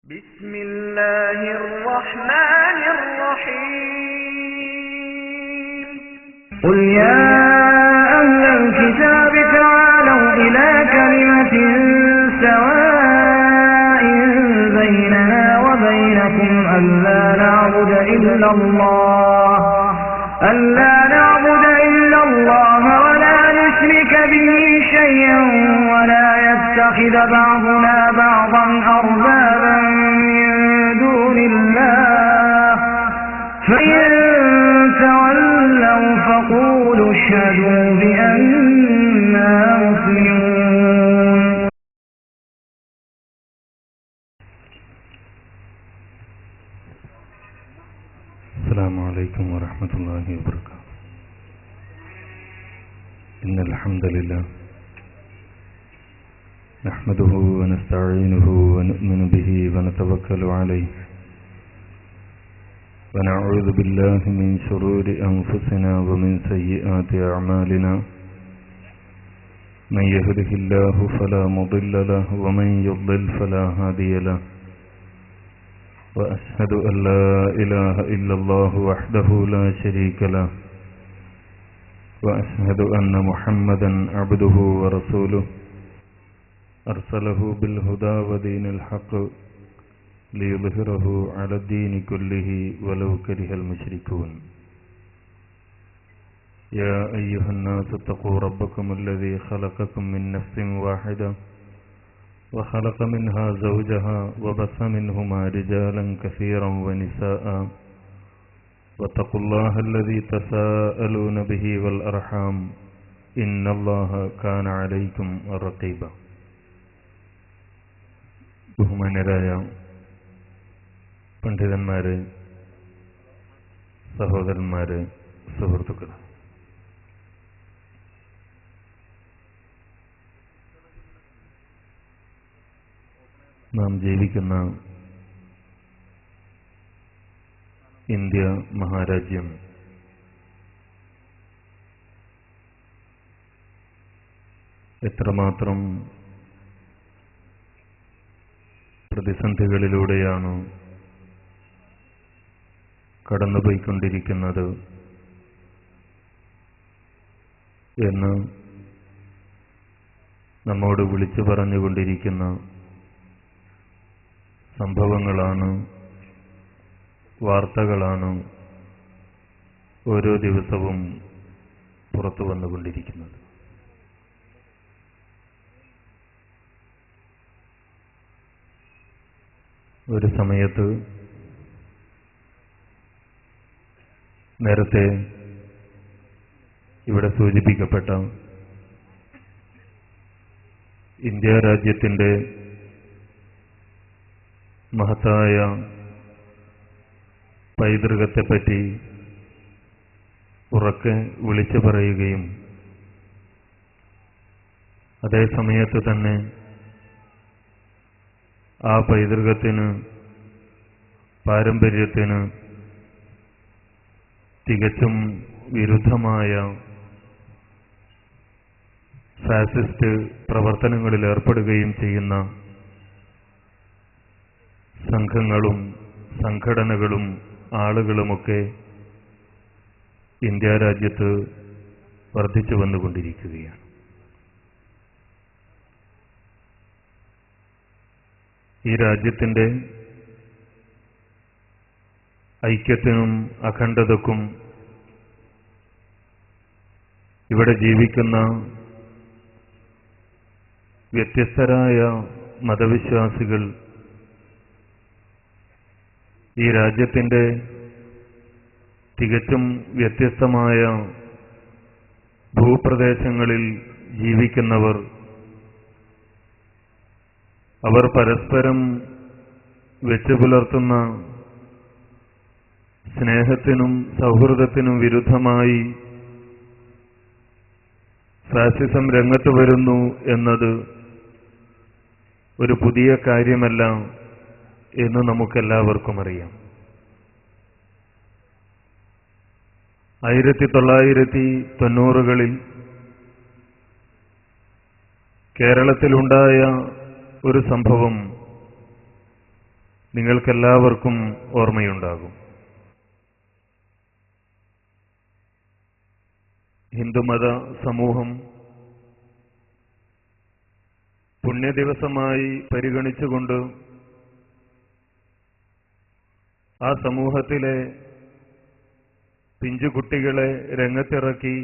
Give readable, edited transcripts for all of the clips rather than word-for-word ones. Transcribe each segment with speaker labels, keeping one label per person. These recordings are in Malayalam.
Speaker 1: بسم الله الرحمن الرحيم
Speaker 2: قل يا أهل الكتاب تعالوا إلى كلمة سواء بيننا وبينكم ألا نعبد إلا الله ولا نشرك به شيئا ولا يتخذ بعضنا بعضا أربابا من دون الله فإن تولوا فقولوا اشهدوا بأننا مسلمون.
Speaker 3: السلام عليكم ورحمة الله وبركاته. إن الحمد لله نحمده ونستعينه ونؤمن به ونتوكل عليه ونعوذ بالله من شرور أنفسنا ومن سيئات أعمالنا من يهده الله فلا مضل له ومن يضلل فلا هادي له وأشهد أن لا إله إلا الله وحده لا شريك له وأشهد أن محمدا عبده ورسوله أرسله بالهدى ودين الحق ليظهره على الدين كله ولو كره المشركون. يا أيها الناس اتقوا ربكم الذي خلقكم من نفس واحدة وخلق منها زوجها وبث منهما رجالا كثيرا ونساء واتقوا الله الذي تساءلون به والأرحام إن الله كان عليكم رقيبا. ബഹുമാന്യരായ പണ്ഡിതന്മാരെ, സഹോദരന്മാരെ, സുഹൃത്തുക്കളെ, നാം ജീവിക്കുന്ന ഇന്ത്യ മഹാരാജ്യം എത്രമാത്രം പ്രതിസന്ധികളിലൂടെയാണ് കടന്നുപോയിക്കൊണ്ടിരിക്കുന്നത് എന്ന് നമ്മോട് വിളിച്ചു പറഞ്ഞുകൊണ്ടിരിക്കുന്ന സംഭവങ്ങളാണ്, വാർത്തകളാണ് ഓരോ ദിവസവും പുറത്തു വന്നുകൊണ്ടിരിക്കുന്നത്. ഒരു സമയത്ത് നേരത്തെ ഇവിടെ സൂചിപ്പിക്കപ്പെട്ട ഇന്ത്യ രാജ്യത്തിൻ്റെ മഹത്തായ പൈതൃകത്തെപ്പറ്റി ഉറക്കെ വിളിച്ചു പറയുകയും അതേ സമയത്ത് തന്നെ ആ പൈതൃകത്തിന്, പാരമ്പര്യത്തിന് തികച്ചും വിരുദ്ധമായ ഫാസിസ്റ്റ് പ്രവർത്തനങ്ങളിൽ ഏർപ്പെടുകയും ചെയ്യുന്ന സംഘങ്ങളും സംഘടനകളും ആളുകളുമൊക്കെ ഇന്ത്യ രാജ്യത്ത് വർദ്ധിച്ചു വന്നുകൊണ്ടിരിക്കുകയാണ്. ഈ രാജ്യത്തിൻ്റെ ഐക്യത്തിനും അഖണ്ഡതക്കും ഇവിടെ ജീവിക്കുന്ന വ്യത്യസ്തരായ മതവിശ്വാസികൾ ഈ രാജ്യത്തിൻ്റെ തികച്ചും വ്യത്യസ്തമായ ഭൂപ്രദേശങ്ങളിൽ ജീവിക്കുന്നവർ, അവർ പരസ്പരം വെച്ചുപുലർത്തുന്ന സ്നേഹത്തിനും സൗഹൃദത്തിനും വിരുദ്ധമായി ഫാസിസം രംഗത്ത് വരുന്നു എന്നത് ഒരു പുതിയ കാര്യമല്ല എന്ന് നമുക്കെല്ലാവർക്കും അറിയാം. 1990കളിൽ കേരളത്തിലുണ്ടായ ഒരു സംഭവം നിങ്ങൾക്കെല്ലാവർക്കും ഓർമ്മയുണ്ടാകും. ഹിന്ദുമത സമൂഹം പുണ്യദിവസമായി പരിഗണിച്ചുകൊണ്ട് ആ സമൂഹത്തിലെ പിഞ്ചുകുട്ടികളെ രംഗത്തിറക്കി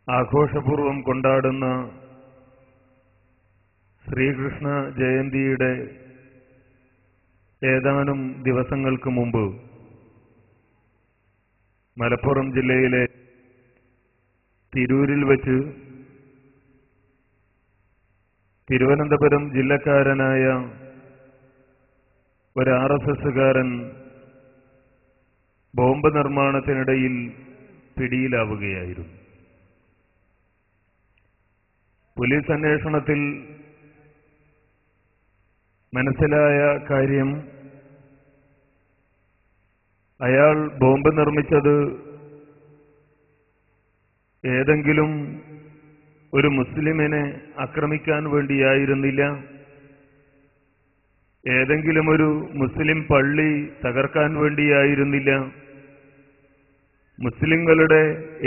Speaker 3: ആഘോഷപൂർവം കൊണ്ടാടുന്ന ശ്രീകൃഷ്ണ ജയന്തിയുടെ ഏതാനും ദിവസങ്ങൾക്ക് മുമ്പ് മലപ്പുറം ജില്ലയിലെ തിരൂരിൽ വച്ച് തിരുവനന്തപുരം ജില്ലക്കാരനായ ഒരു RSSകാരൻ ബോംബ് നിർമ്മാണത്തിനിടയിൽ പിടിയിലാവുകയായിരുന്നു. പോലീസ് അന്വേഷണത്തിൽ മനസ്സിലായ കാര്യം, അയാൾ ബോംബ് നിർമ്മിച്ചത് ഏതെങ്കിലും ഒരു മുസ്ലിമിനെ ആക്രമിക്കാൻ വേണ്ടിയായിരുന്നില്ല, ഏതെങ്കിലും ഒരു മുസ്ലിം പള്ളി തകർക്കാൻ വേണ്ടിയായിരുന്നില്ല, മുസ്ലിങ്ങളുടെ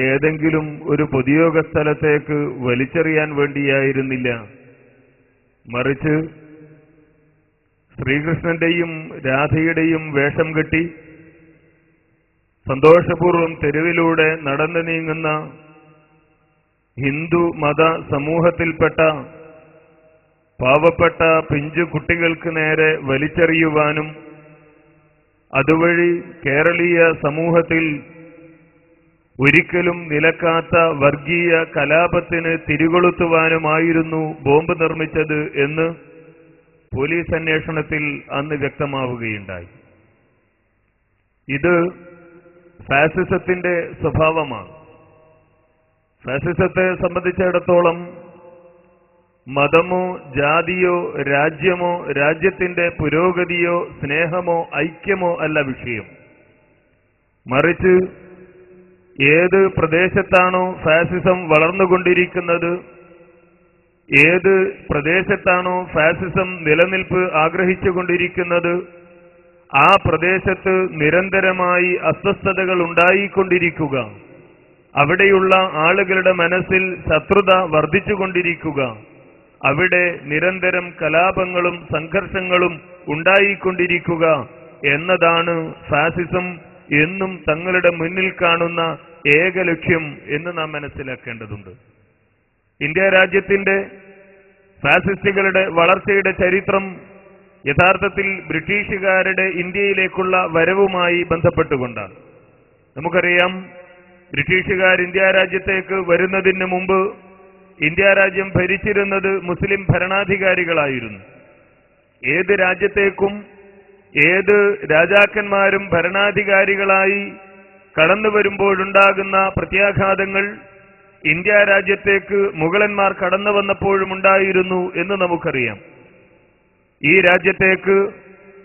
Speaker 3: ഏതെങ്കിലും ഒരു പൊതുയോഗ സ്ഥലത്തേക്ക് വലിച്ചെറിയാൻ വേണ്ടിയായിരുന്നില്ല. മറിച്ച് ശ്രീകൃഷ്ണന്റെയും രാധയുടെയും വേഷം കെട്ടി സന്തോഷപൂർവ്വം തെരുവിലൂടെ നടന്നു നീങ്ങുന്ന ഹിന്ദു മത സമൂഹത്തിൽപ്പെട്ട പാവപ്പെട്ട പിഞ്ചു കുട്ടികൾക്ക് നേരെ വലിച്ചെറിയുവാനും അതുവഴി കേരളീയ സമൂഹത്തിൽ ഒരിക്കലും നിലക്കാത്ത വർഗീയ കലാപത്തിന് തിരികൊളുത്തുവാനുമായിരുന്നു ബോംബ് നിർമ്മിച്ചത് എന്ന് പോലീസ് അന്വേഷണത്തിൽ അന്ന് വ്യക്തമാവുകയുണ്ടായി. ഇത് ഫാസിസത്തിന്റെ സ്വഭാവമാണ്. ഫാസിസത്തെ സംബന്ധിച്ചിടത്തോളം മതമോ ജാതിയോ രാജ്യമോ രാജ്യത്തിന്റെ പുരോഗതിയോ സ്നേഹമോ ഐക്യമോ അല്ല വിഷയം. മറിച്ച് ഏത് പ്രദേശത്താണോ ഫാസിസം വളർന്നുകൊണ്ടിരിക്കുന്നത്, ഏത് പ്രദേശത്താണോ ഫാസിസം നിലനിൽപ്പ് ആഗ്രഹിച്ചുകൊണ്ടിരിക്കുന്നത്, ആ പ്രദേശത്ത് നിരന്തരമായി അസ്വസ്ഥതകൾ ഉണ്ടായിക്കൊണ്ടിരിക്കുക, അവിടെയുള്ള ആളുകളുടെ മനസ്സിൽ ശത്രുത വർദ്ധിച്ചുകൊണ്ടിരിക്കുക, അവിടെ നിരന്തരം കലാപങ്ങളും സംഘർഷങ്ങളും ഉണ്ടായിക്കൊണ്ടിരിക്കുക എന്നതാണ് ഫാസിസം എന്നും തങ്ങളുടെ മുന്നിൽ കാണുന്ന ഏക ലക്ഷ്യം എന്ന് നാം മനസ്സിലാക്കേണ്ടതുണ്ട്. ഇന്ത്യ രാജ്യത്തിന്റെ ഫാസിസ്റ്റുകളുടെ വളർച്ചയുടെ ചരിത്രം യഥാർത്ഥത്തിൽ ബ്രിട്ടീഷുകാരുടെ ഇന്ത്യയിലേക്കുള്ള വരവുമായി ബന്ധപ്പെട്ടുകൊണ്ടാണ്. നമുക്കറിയാം, ബ്രിട്ടീഷുകാർ ഇന്ത്യ രാജ്യത്തേക്ക് വരുന്നതിന് മുമ്പ് ഇന്ത്യ രാജ്യം ഭരിച്ചിരുന്നത് മുസ്ലിം ഭരണാധികാരികളായിരുന്നു. ഏത് രാജ്യത്തേക്കും ഏത് രാജാക്കന്മാരും ഭരണാധികാരികളായി കടന്നു വരുമ്പോഴുണ്ടാകുന്ന പ്രത്യാഘാതങ്ങൾ ഇന്ത്യ രാജ്യത്തേക്ക് മുഗളന്മാർ കടന്നു വന്നപ്പോഴും ഉണ്ടായിരുന്നു എന്ന് നമുക്കറിയാം. ഈ രാജ്യത്തേക്ക്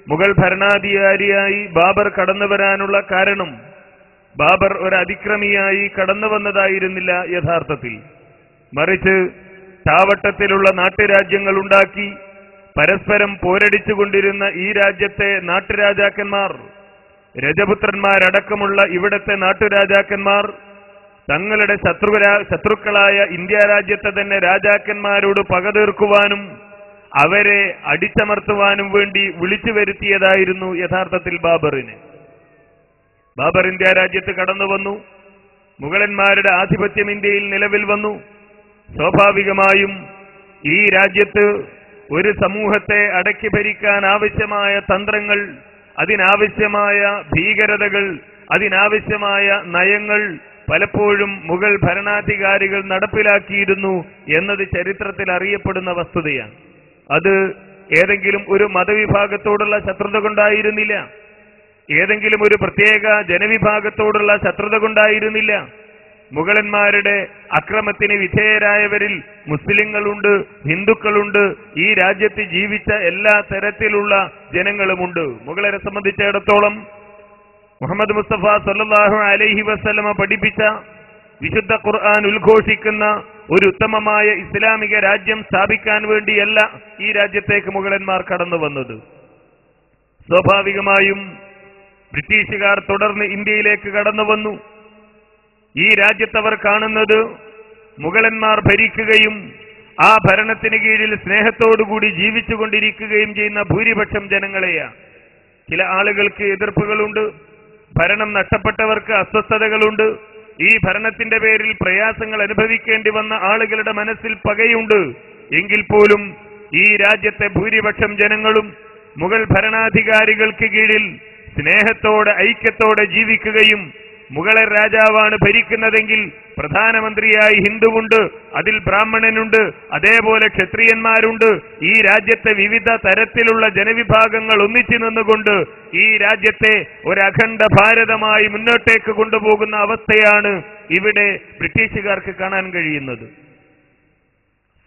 Speaker 3: മുഗൾ ഭരണാധികാരിയായി ബാബർ കടന്നു വരാനുള്ള കാരണം ബാബർ ഒരു അതിക്രമിയായി കടന്നു വന്നതായിരുന്നില്ല യഥാർത്ഥത്തിൽ. മറിച്ച് ചാവട്ടത്തിലുള്ള നാട്ടുരാജ്യങ്ങൾ ഉണ്ടാക്കി പരസ്പരം പോരടിച്ചുകൊണ്ടിരുന്ന ഈ രാജ്യത്തെ നാട്ടുരാജാക്കന്മാർ, രജപുത്രന്മാരടക്കമുള്ള ഇവിടത്തെ നാട്ടുരാജാക്കന്മാർ തങ്ങളുടെ ശത്രുക്കളായ ഇന്ത്യ രാജ്യത്തെ തന്നെ രാജാക്കന്മാരോട് പക തീർക്കുവാനും അവരെ അടിച്ചമർത്തുവാനും വേണ്ടി വിളിച്ചു വരുത്തിയതായിരുന്നു യഥാർത്ഥത്തിൽ ബാബറിന്. ബാബർ ഇന്ത്യ രാജ്യത്ത് കടന്നു വന്നു. മുഗളന്മാരുടെ ആധിപത്യം ഇന്ത്യയിൽ നിലവിൽ വന്നു. സ്വാഭാവികമായും ഈ രാജ്യത്ത് ഒരു സമൂഹത്തെ അടക്കി ഭരിക്കാൻ ആവശ്യമായ തന്ത്രങ്ങൾ, അതിനാവശ്യമായ ഭീകരതകൾ, അതിനാവശ്യമായ നയങ്ങൾ പലപ്പോഴും മുഗൾ ഭരണാധികാരികൾ നടപ്പിലാക്കിയിരുന്നു എന്നത് ചരിത്രത്തിൽ അറിയപ്പെടുന്ന വസ്തുതയാണ്. അത് ഏതെങ്കിലും ഒരു മതവിഭാഗത്തോടുള്ള ശത്രുത കൊണ്ടായിരുന്നില്ല, ഏതെങ്കിലും ഒരു പ്രത്യേക ജനവിഭാഗത്തോടുള്ള ശത്രുത കൊണ്ടായിരുന്നില്ല. മുഗളന്മാരുടെ അക്രമത്തിന് വിധേയരായവരിൽ മുസ്ലിങ്ങളുണ്ട്, ഹിന്ദുക്കളുണ്ട്, ഈ രാജ്യത്ത് ജീവിച്ച എല്ലാ തരത്തിലുള്ള ജനങ്ങളുമുണ്ട്. മുഗളരെ സംബന്ധിച്ചിടത്തോളം മുഹമ്മദ് മുസ്തഫ സല്ലല്ലാഹു അലൈഹി വസല്ലമ പഠിപ്പിച്ച, വിശുദ്ധ ഖുർആൻ ഉദ്ഘോഷിക്കുന്ന
Speaker 4: ഒരു ഉത്തമമായ ഇസ്ലാമിക രാജ്യം സ്ഥാപിക്കാൻ വേണ്ടിയല്ല ഈ രാജ്യത്തേക്ക് മുഗളന്മാർ കടന്നു വന്നത്. സ്വാഭാവികമായും ബ്രിട്ടീഷുകാർ തുടർന്ന് ഇന്ത്യയിലേക്ക് കടന്നു വന്നു. ഈ രാജ്യത്തവർ കാണുന്നത് മുഗളന്മാർ ഭരിക്കുകയും ആ ഭരണത്തിന് കീഴിൽ സ്നേഹത്തോടുകൂടി ജീവിച്ചുകൊണ്ടിരിക്കുകയും ചെയ്യുന്ന ഭൂരിപക്ഷം ജനങ്ങളെയാണ്. ചില ആളുകൾക്ക് എതിർപ്പുകളുണ്ട്, ഭരണം നഷ്ടപ്പെട്ടവർക്ക് അസ്വസ്ഥതകളുണ്ട്, ഈ ഭരണത്തിന്റെ പേരിൽ പ്രയാസങ്ങൾ അനുഭവിക്കേണ്ടി വന്ന ആളുകളുടെ മനസ്സിൽ പകയുണ്ട്. എങ്കിൽ പോലും ഈ രാജ്യത്തെ ഭൂരിപക്ഷം ജനങ്ങളും മുഗൾ ഭരണാധികാരികൾക്ക് കീഴിൽ സ്നേഹത്തോടെ ഐക്യത്തോടെ ജീവിക്കുകയും മുഗളർ രാജാവാണ് ഭരിക്കുന്നതെങ്കിൽ പ്രധാനമന്ത്രിയായി ഹിന്ദുവുണ്ട്, അതിൽ ബ്രാഹ്മണനുണ്ട്, അതേപോലെ ക്ഷത്രിയന്മാരുണ്ട്. ഈ രാജ്യത്തെ വിവിധ തരത്തിലുള്ള ജനവിഭാഗങ്ങൾ ഒന്നിച്ചു നിന്നുകൊണ്ട് ഈ രാജ്യത്തെ ഒരു അഖണ്ഡ ഭാരതമായി മുന്നോട്ടേക്ക് കൊണ്ടുപോകുന്ന അവസ്ഥയാണ് ഇവിടെ ബ്രിട്ടീഷുകാർക്ക് കാണാൻ കഴിയുന്നത്.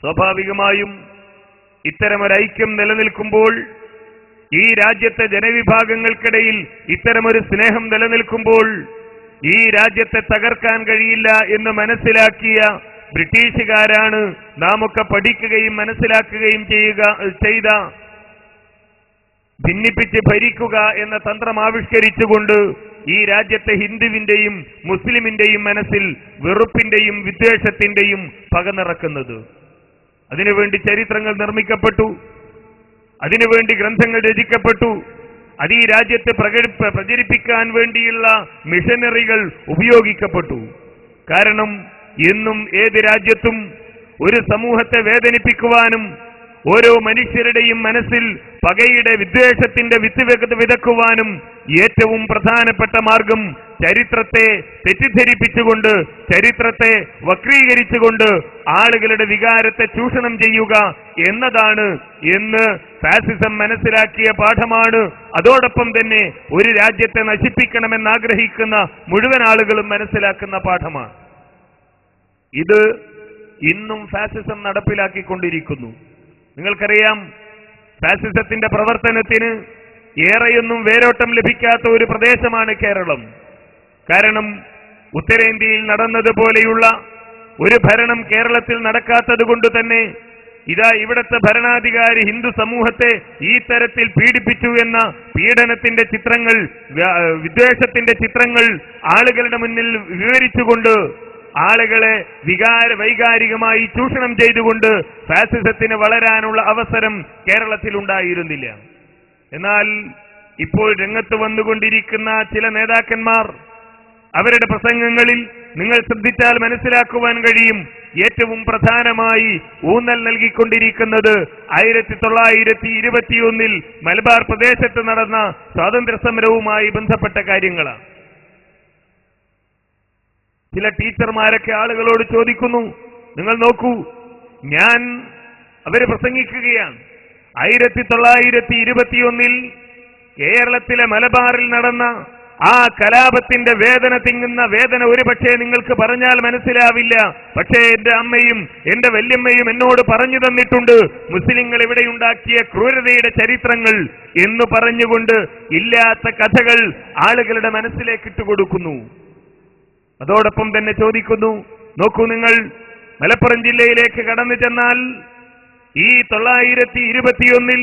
Speaker 4: സ്വാഭാവികമായും ഇത്തരമൊരു ഐക്യം നിലനിൽക്കുമ്പോൾ, ഈ രാജ്യത്തെ ജനവിഭാഗങ്ങൾക്കിടയിൽ ഇത്തരമൊരു സ്നേഹം നിലനിൽക്കുമ്പോൾ ഈ രാജ്യത്തെ തകർക്കാൻ കഴിയില്ല എന്ന് മനസ്സിലാക്കിയ ബ്രിട്ടീഷുകാരാണ് നാമൊക്കെ പഠിക്കുകയും മനസ്സിലാക്കുകയും ചെയ്ത ഭിന്നിപ്പിച്ച് ഭരിക്കുക എന്ന തന്ത്രം ആവിഷ്കരിച്ചുകൊണ്ട് ഈ രാജ്യത്തെ ഹിന്ദുവിന്റെയും മുസ്ലിമിന്റെയും മനസ്സിൽ വെറുപ്പിന്റെയും വിദ്വേഷത്തിന്റെയും പക നിറക്കുന്നത്. അതിനുവേണ്ടി ചരിത്രങ്ങൾ നിർമ്മിക്കപ്പെട്ടു, അതിനുവേണ്ടി ഗ്രന്ഥങ്ങൾ രചിക്കപ്പെട്ടു, അത് ഈ രാജ്യത്തെ പ്രചരിപ്പിക്കാൻ വേണ്ടിയുള്ള മിഷനറികൾ ഉപയോഗിക്കപ്പെട്ടു. കാരണം എന്നും ഏത് രാജ്യത്തും ഒരു സമൂഹത്തെ വേദനിപ്പിക്കുവാനും ഓരോ മനുഷ്യരുടെയും മനസ്സിൽ പകയുടെ വിദ്വേഷത്തിന്റെ വിത്ത് വിതക്കുവാനും ഏറ്റവും പ്രധാനപ്പെട്ട മാർഗം ചരിത്രത്തെ തെറ്റിദ്ധരിപ്പിച്ചുകൊണ്ട്, ചരിത്രത്തെ വക്രീകരിച്ചുകൊണ്ട് ആളുകളുടെ വികാരത്തെ ചൂഷണം ചെയ്യുക എന്നതാണ് എന്ന് ഫാസിസം മനസ്സിലാക്കിയ പാഠമാണ്. അതോടൊപ്പം തന്നെ ഒരു രാജ്യത്തെ നശിപ്പിക്കണമെന്നാഗ്രഹിക്കുന്ന മുഴുവൻ ആളുകളും മനസ്സിലാക്കുന്ന പാഠമാണ്. ഇത് ഇന്നും ഫാസിസം നടപ്പിലാക്കിക്കൊണ്ടിരിക്കുന്നു. നിങ്ങൾക്കറിയാം, ഫാസിസത്തിന്റെ പ്രവർത്തനത്തിന് ഏറെയൊന്നും വേരോട്ടം ലഭിക്കാത്ത ഒരു പ്രദേശമാണ് കേരളം. കാരണം ഉത്തരേന്ത്യയിൽ നടന്നതുപോലെയുള്ള ഒരു ഭരണം കേരളത്തിൽ നടക്കാത്തത് കൊണ്ട് തന്നെ ഇതാ ഇവിടത്തെ ഭരണാധികാരി ഹിന്ദു സമൂഹത്തെ ഈ തരത്തിൽ പീഡിപ്പിച്ചു എന്ന പീഡനത്തിന്റെ ചിത്രങ്ങൾ, വിദ്വേഷത്തിന്റെ ചിത്രങ്ങൾ ആളുകളുടെ മുന്നിൽ വിവരിച്ചുകൊണ്ട് ആളുകളെ വൈകാരികമായി ചൂഷണം ചെയ്തുകൊണ്ട് ഫാസിസത്തിന് വളരാനുള്ള അവസരം കേരളത്തിൽ ഉണ്ടായിരുന്നില്ല. എന്നാൽ ഇപ്പോൾ രംഗത്ത് വന്നുകൊണ്ടിരിക്കുന്ന ചില നേതാക്കന്മാർ അവരുടെ പ്രസംഗങ്ങളിൽ നിങ്ങൾ ശ്രദ്ധിച്ചാൽ മനസ്സിലാക്കുവാൻ കഴിയും, ഏറ്റവും പ്രധാനമായി ഊന്നൽ നൽകിക്കൊണ്ടിരിക്കുന്നത് 1921 മലബാർ പ്രദേശത്ത് നടന്ന സ്വാതന്ത്ര്യ സമരവുമായി ബന്ധപ്പെട്ട കാര്യങ്ങളാണ്. ചില ടീച്ചർമാരൊക്കെ ആളുകളോട് ചോദിക്കുന്നു, നിങ്ങൾ നോക്കൂ, അവര് പ്രസംഗിക്കുകയാണ്, 1921 കേരളത്തിലെ മലബാറിൽ നടന്ന ആ കലാപത്തിന്റെ വേദന തിങ്ങുന്ന വേദന ഒരുപക്ഷെ നിങ്ങൾക്ക് പറഞ്ഞാൽ മനസ്സിലാവില്ല. പക്ഷേ എന്റെ അമ്മയും എന്റെ വല്യമ്മയും എന്നോട് പറഞ്ഞു തന്നിട്ടുണ്ട് മുസ്ലിങ്ങൾ ഇവിടെയുണ്ടാക്കിയ ക്രൂരതയുടെ ചരിത്രങ്ങൾ എന്ന് പറഞ്ഞുകൊണ്ട് ഇല്ലാത്ത കഥകൾ ആളുകളുടെ മനസ്സിലേക്ക് ഇട്ടുകൊടുക്കുന്നു. അതോടൊപ്പം തന്നെ ചോദിക്കുന്നു, നോക്കൂ, നിങ്ങൾ മലപ്പുറം ജില്ലയിലേക്ക് കടന്നു ചെന്നാൽ ഈ 1921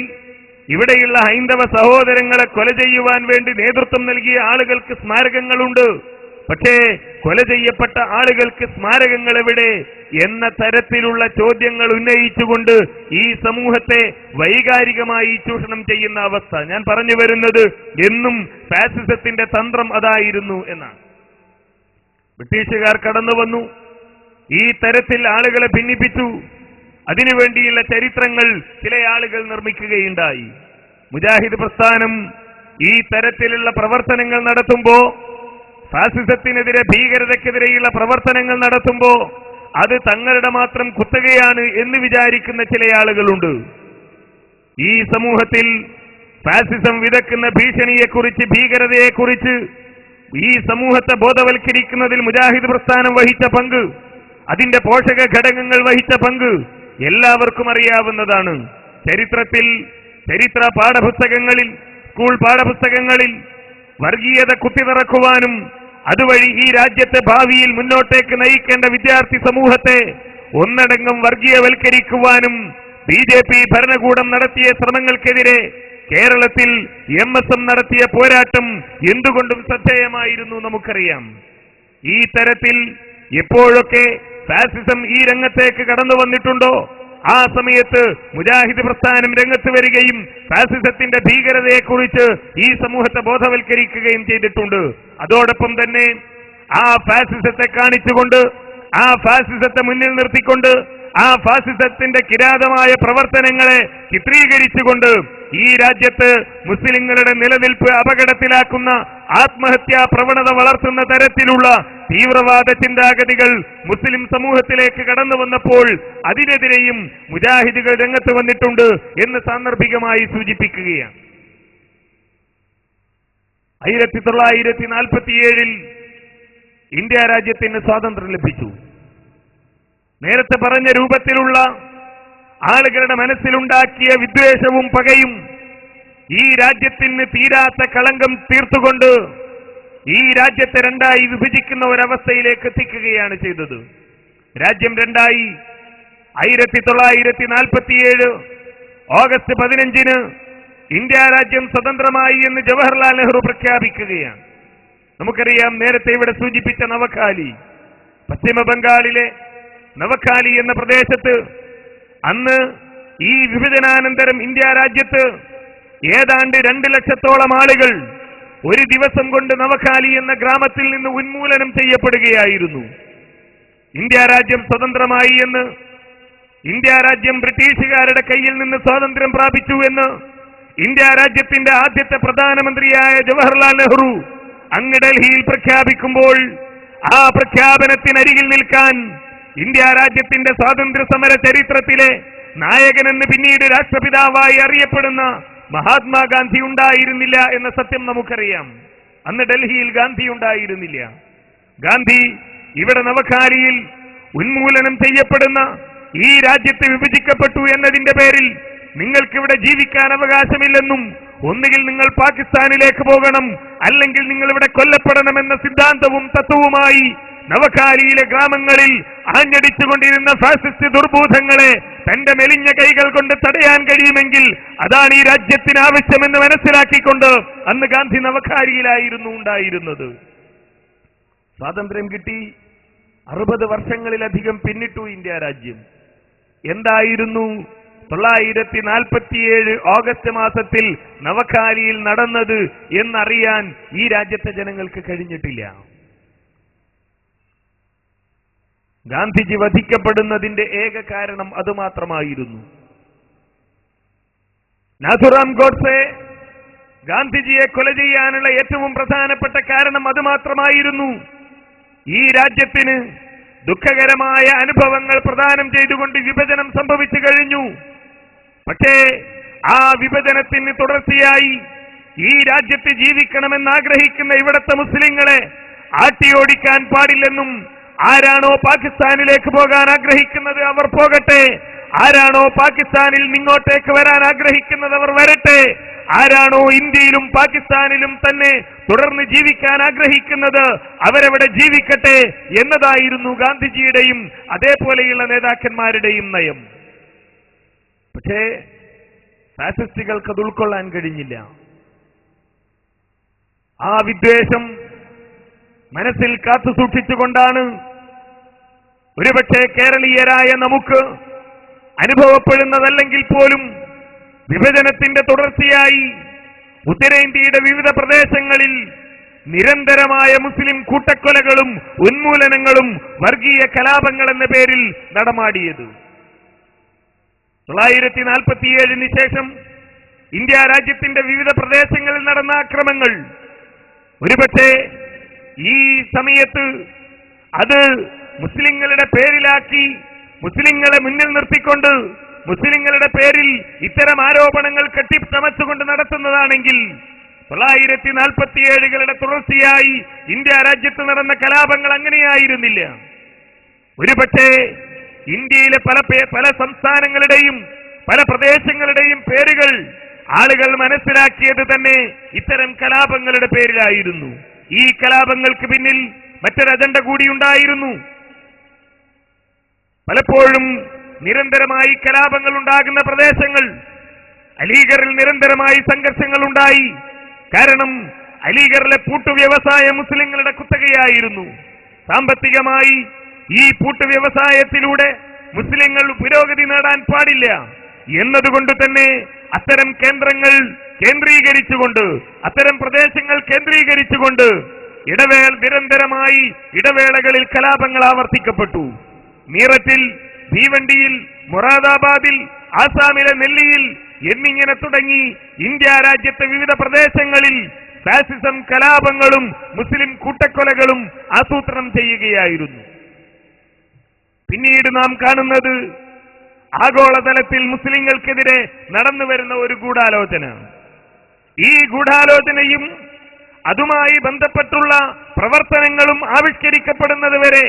Speaker 4: ഇവിടെയുള്ള ഹൈന്ദവ സഹോദരങ്ങളെ കൊല ചെയ്യുവാൻ വേണ്ടി നേതൃത്വം നൽകിയ ആളുകൾക്ക് സ്മാരകങ്ങളുണ്ട്. പക്ഷേ കൊല ചെയ്യപ്പെട്ട ആളുകൾക്ക് സ്മാരകങ്ങൾ എവിടെ എന്ന തരത്തിലുള്ള ചോദ്യങ്ങൾ ഉന്നയിച്ചുകൊണ്ട് ഈ സമൂഹത്തെ വൈകാരികമായി ചൂഷണം ചെയ്യുന്ന അവസ്ഥ. ഞാൻ പറഞ്ഞു വരുന്നത് എന്നും ഫാസിസത്തിന്റെ തന്ത്രം അതായിരുന്നു എന്നാണ്. ബ്രിട്ടീഷുകാർ കടന്നു വന്നു, ഈ തരത്തിൽ ആളുകളെ ഭിന്നിപ്പിച്ചു. അതിനുവേണ്ടിയുള്ള ചരിത്രങ്ങൾ ചില ആളുകൾ നിർമ്മിക്കുകയുണ്ടായി. മുജാഹിദ് പ്രസ്ഥാനം ഈ തരത്തിലുള്ള പ്രവർത്തനങ്ങൾ നടത്തുമ്പോ, ഫാസിസത്തിനെതിരെ ഭീകരതയ്ക്കെതിരെയുള്ള പ്രവർത്തനങ്ങൾ നടത്തുമ്പോ അത് തങ്ങളുടെ മാത്രം കുത്തകയാണ് എന്ന് വിചാരിക്കുന്ന ചില ആളുകളുണ്ട്. ഈ സമൂഹത്തിൽ ഫാസിസം വിതക്കുന്ന ഭീഷണിയെക്കുറിച്ച്, ഭീകരതയെക്കുറിച്ച് ഈ സമൂഹത്തെ ബോധവൽക്കരിക്കുന്നതിൽ മുജാഹിദ് പ്രസ്ഥാനം വഹിച്ച പങ്ക്, അതിന്റെ പോഷക ഘടകങ്ങൾ വഹിച്ച പങ്ക് എല്ലാവർക്കും അറിയാവുന്നതാണ്. ചരിത്ര പാഠപുസ്തകങ്ങളിൽ, സ്കൂൾ പാഠപുസ്തകങ്ങളിൽ വർഗീയത കുത്തിനിറക്കുവാനും അതുവഴി ഈ രാജ്യത്തെ ഭാവിയിൽ മുന്നോട്ടേക്ക് നയിക്കേണ്ട വിദ്യാർത്ഥി സമൂഹത്തെ ഒന്നടങ്കം വർഗീയവൽക്കരിക്കുവാനും BJP ഭരണകൂടം നടത്തിയ ശ്രമങ്ങൾക്കെതിരെ കേരളത്തിൽ MSM നടത്തിയ പോരാട്ടം എന്തുകൊണ്ടും ശ്രദ്ധേയമായിരുന്നു. നമുക്കറിയാം, ഈ തരത്തിൽ എപ്പോഴൊക്കെ ഫാസിസം ഈ രംഗത്തേക്ക് കടന്നു വന്നിട്ടുണ്ടോ ആ സമയത്ത് മുജാഹിദ് പ്രസ്ഥാനം രംഗത്ത് വരികയും ഫാസിസത്തിന്റെ ഭീകരതയെക്കുറിച്ച് ഈ സമൂഹത്തെ ബോധവൽക്കരിക്കുകയും ചെയ്തിട്ടുണ്ട്. അതോടൊപ്പം തന്നെ ആ ഫാസിസത്തെ കാണിച്ചുകൊണ്ട്, ആ ഫാസിസത്തെ മുന്നിൽ നിർത്തിക്കൊണ്ട്, ആ ഫാസിസത്തിന്റെ കിരാതമായ പ്രവർത്തനങ്ങളെ ചിത്രീകരിച്ചുകൊണ്ട് ഈ രാജ്യത്ത് മുസ്ലിങ്ങളുടെ നിലനിൽപ്പ് അപകടത്തിലാക്കുന്ന ആത്മഹത്യാ പ്രവണത വളർത്തുന്ന തരത്തിലുള്ള തീവ്രവാദ ചിന്താഗതികൾ മുസ്ലിം സമൂഹത്തിലേക്ക് കടന്നു വന്നപ്പോൾ അതിനെതിരെയും മുജാഹിദുകൾ രംഗത്ത് വന്നിട്ടുണ്ട് എന്ന് സാന്ദർഭികമായി സൂചിപ്പിക്കുകയാണ്. 1947 ഇന്ത്യ രാജ്യത്തിന് സ്വാതന്ത്ര്യം ലഭിച്ചു. നേരത്തെ പറഞ്ഞ രൂപത്തിലുള്ള ആളുകളുടെ മനസ്സിലുണ്ടാക്കിയ വിദ്വേഷവും പകയും ഈ രാജ്യത്തിന് തീരാത്ത കളങ്കം തീർത്തുകൊണ്ട് ഈ രാജ്യത്തെ രണ്ടായി വിഭജിക്കുന്ന ഒരവസ്ഥയിലേക്ക് എത്തിക്കുകയാണ് ചെയ്തത്. രാജ്യം രണ്ടായി. 1947 ഓഗസ്റ്റ് 15 ഇന്ത്യ രാജ്യം സ്വതന്ത്രമായി എന്ന് ജവഹർലാൽ നെഹ്റു പ്രഖ്യാപിക്കുകയാണ്. നമുക്കറിയാം, നേരത്തെ ഇവിടെ സൂചിപ്പിച്ച നവഖാലി, പശ്ചിമ ബംഗാളിലെ നവഖാലി എന്ന പ്രദേശത്ത് അന്ന് ഈ വിഭജനാനന്തരം ഇന്ത്യ രാജ്യത്ത് ഏതാണ്ട് 2 ലക്ഷത്തോളം ആളുകൾ ഒരു ദിവസം കൊണ്ട് നവഖാലി എന്ന ഗ്രാമത്തിൽ നിന്ന് ഉന്മൂലനം ചെയ്യപ്പെടുകയായിരുന്നു. ഇന്ത്യ രാജ്യം സ്വതന്ത്രമായി എന്ന്, ഇന്ത്യ രാജ്യം ബ്രിട്ടീഷുകാരുടെ കയ്യിൽ നിന്ന് സ്വാതന്ത്ര്യം പ്രാപിച്ചു എന്ന് ഇന്ത്യ രാജ്യത്തിന്റെ ആദ്യത്തെ പ്രധാനമന്ത്രിയായ ജവഹർലാൽ നെഹ്റു അങ്ങ് ഡൽഹിയിൽ പ്രഖ്യാപിക്കുമ്പോൾ ആ പ്രഖ്യാപനത്തിനരികിൽ നിൽക്കാൻ ഇന്ത്യ രാജ്യത്തിന്റെ സ്വാതന്ത്ര്യ സമര ചരിത്രത്തിലെ നായകനെന്ന് പിന്നീട് രാഷ്ട്രപിതാവായി അറിയപ്പെടുന്ന മഹാത്മാഗാന്ധി ഉണ്ടായിരുന്നില്ല എന്ന സത്യം നമുക്കറിയാം. അന്ന് ഡൽഹിയിൽ ഗാന്ധി ഉണ്ടായിരുന്നില്ല. ഗാന്ധി ഇവിടെ നവഖാലിയിൽ ഉന്മൂലനം ചെയ്യപ്പെടുന്ന ഈ രാജ്യത്ത് വിഭജിക്കപ്പെട്ടു എന്നതിന്റെ പേരിൽ നിങ്ങൾക്കിവിടെ ജീവിക്കാൻ അവകാശമില്ലെന്നും ഒന്നുകിൽ നിങ്ങൾ പാകിസ്ഥാനിലേക്ക് പോകണം, അല്ലെങ്കിൽ നിങ്ങൾ ഇവിടെ കൊല്ലപ്പെടണമെന്ന സിദ്ധാന്തവും തത്വവുമായി നവഖാലിയിലെ ഗ്രാമങ്ങളിൽ ആഞ്ഞടിച്ചുകൊണ്ടിരുന്ന ഫാസിസ്റ്റ് ദുർബോധങ്ങളെ തന്റെ മെലിഞ്ഞ കൈകൾ കൊണ്ട് തടയാൻ കഴിയുമെങ്കിൽ അതാണ് ഈ രാജ്യത്തിന് ആവശ്യമെന്ന് മനസ്സിലാക്കിക്കൊണ്ട് അന്ന് ഗാന്ധി നവഖാലിയിലായിരുന്നു ഉണ്ടായിരുന്നത്. സ്വാതന്ത്ര്യം കിട്ടി 60 വർഷങ്ങളിലധികം പിന്നിട്ടു ഇന്ത്യ രാജ്യം. എന്തായിരുന്നു 1947 ഓഗസ്റ്റ് മാസത്തിൽ നവഖാലിയിൽ നടന്നത് എന്നറിയാൻ ഈ രാജ്യത്തെ ജനങ്ങൾക്ക് കഴിഞ്ഞിട്ടില്ല. ഗാന്ധിജി വധിക്കപ്പെടുന്നതിന്റെ ഏക കാരണം അതുമാത്രമായിരുന്നു. നാഥുറാം ഗോഡ്സെ ഗാന്ധിജിയെ കൊല ചെയ്യാനുള്ള ഏറ്റവും പ്രധാനപ്പെട്ട കാരണം അതുമാത്രമായിരുന്നു. ഈ രാജ്യത്തിന് ദുഃഖകരമായ അനുഭവങ്ങൾ പ്രദാനം ചെയ്തുകൊണ്ട് വിഭജനം സംഭവിച്ചു കഴിഞ്ഞു. പക്ഷേ ആ വിഭജനത്തിന് തുടർച്ചയായി ഈ രാജ്യത്ത് ജീവിക്കണമെന്നാഗ്രഹിക്കുന്ന ഇവിടത്തെ മുസ്ലിങ്ങളെ ആട്ടിയോടിക്കാൻ പാടില്ലെന്നും, ആരാണോ പാകിസ്ഥാനിലേക്ക് പോകാൻ ആഗ്രഹിക്കുന്നത് അവർ പോകട്ടെ, ആരാണോ പാകിസ്ഥാനിൽ നിങ്ങോട്ടേക്ക് വരാൻ ആഗ്രഹിക്കുന്നത് അവർ വരട്ടെ, ആരാണോ ഇന്ത്യയിലും പാകിസ്ഥാനിലും തന്നെ തുടർന്ന് ജീവിക്കാൻ ആഗ്രഹിക്കുന്നത് അവരവിടെ ജീവിക്കട്ടെ എന്നതായിരുന്നു ഗാന്ധിജിയുടെയും അതേപോലെയുള്ള നേതാക്കന്മാരുടെയും നയം. പക്ഷേ ഫാസിസ്റ്റുകൾക്ക് അത് ഉൾക്കൊള്ളാൻ കഴിഞ്ഞില്ല. ആ വിദ്വേഷം മനസ്സിൽ കാത്തു സൂക്ഷിച്ചുകൊണ്ടാണ് ഒരുപക്ഷെ കേരളീയരായ നമുക്ക് അനുഭവപ്പെടുന്നതല്ലെങ്കിൽ പോലും വിഭജനത്തിന്റെ തുടർച്ചയായി ഉത്തരേന്ത്യയുടെ വിവിധ പ്രദേശങ്ങളിൽ നിരന്തരമായ മുസ്ലിം കൂട്ടക്കൊലകളും ഉന്മൂലനങ്ങളും വർഗീയ കലാപങ്ങൾ എന്ന പേരിൽ നടമാടിയത്. 1947 ശേഷം ഇന്ത്യ രാജ്യത്തിന്റെ വിവിധ പ്രദേശങ്ങളിൽ നടന്ന ആക്രമങ്ങൾ ഒരുപക്ഷെ ഈ സമയത്ത് അത് മുസ്ലിങ്ങളുടെ പേരിലാക്കി, മുസ്ലിങ്ങളെ മുന്നിൽ നിർത്തിക്കൊണ്ട് മുസ്ലിങ്ങളുടെ പേരിൽ ഇത്തരം ആരോപണങ്ങൾ കെട്ടിച്ചമച്ചുകൊണ്ട് നടത്തുന്നതാണെങ്കിൽ 1947 തുടർച്ചയായി ഇന്ത്യ രാജ്യത്ത് നടന്ന കലാപങ്ങൾ അങ്ങനെയായിരുന്നില്ല. ഒരുപക്ഷെ ഇന്ത്യയിലെ പല സംസ്ഥാനങ്ങളുടെയും പല പ്രദേശങ്ങളുടെയും പേരുകൾ ആളുകൾ മനസ്സിലാക്കിയത് തന്നെ ഇത്തരം കലാപങ്ങളുടെ പേരിലായിരുന്നു. ഈ കലാപങ്ങൾക്ക് പിന്നിൽ മറ്റൊരു അജണ്ട കൂടിയുണ്ടായിരുന്നു. പലപ്പോഴും നിരന്തരമായി കലാപങ്ങൾ ഉണ്ടാകുന്ന പ്രദേശങ്ങൾ, അലീഗറിൽ നിരന്തരമായി സംഘർഷങ്ങൾ ഉണ്ടായി. കാരണം അലീഗറിലെ പൂട്ടുവ്യവസായ മുസ്ലിങ്ങളുടെ കുത്തകയായിരുന്നു. സാമ്പത്തികമായി ഈ പൂട്ടുവ്യവസായത്തിലൂടെ മുസ്ലിങ്ങൾ പുരോഗതി നേടാൻ പാടില്ല എന്നതുകൊണ്ട് തന്നെ അത്തരം കേന്ദ്രങ്ങൾ കേന്ദ്രീകരിച്ചുകൊണ്ട്, അത്തരം പ്രദേശങ്ങൾ കേന്ദ്രീകരിച്ചുകൊണ്ട് നിരന്തരമായി ഇടവേളകളിൽ കലാപങ്ങൾ ആവർത്തിക്കപ്പെട്ടു. മീററ്റിൽ, ഭീവണ്ടിയിൽ, മൊറാദാബാദിൽ, ആസാമിലെ നെല്ലിയിൽ എന്നിങ്ങനെ തുടങ്ങി ഇന്ത്യ രാജ്യത്തെ വിവിധ പ്രദേശങ്ങളിൽ ഫാസിസം കലാപങ്ങളും മുസ്ലിം കൂട്ടക്കൊലകളും ആസൂത്രണം ചെയ്യുകയായിരുന്നു. പിന്നീട് നാം കാണുന്നത് ആഗോളതലത്തിൽ മുസ്ലിങ്ങൾക്കെതിരെ നടന്നുവരുന്ന ഒരു ഗൂഢാലോചന. ഈ ഗൂഢാലോചനയും അതുമായി ബന്ധപ്പെട്ടുള്ള പ്രവർത്തനങ്ങളും ആവിഷ്കരിക്കപ്പെടുന്നത് വരെ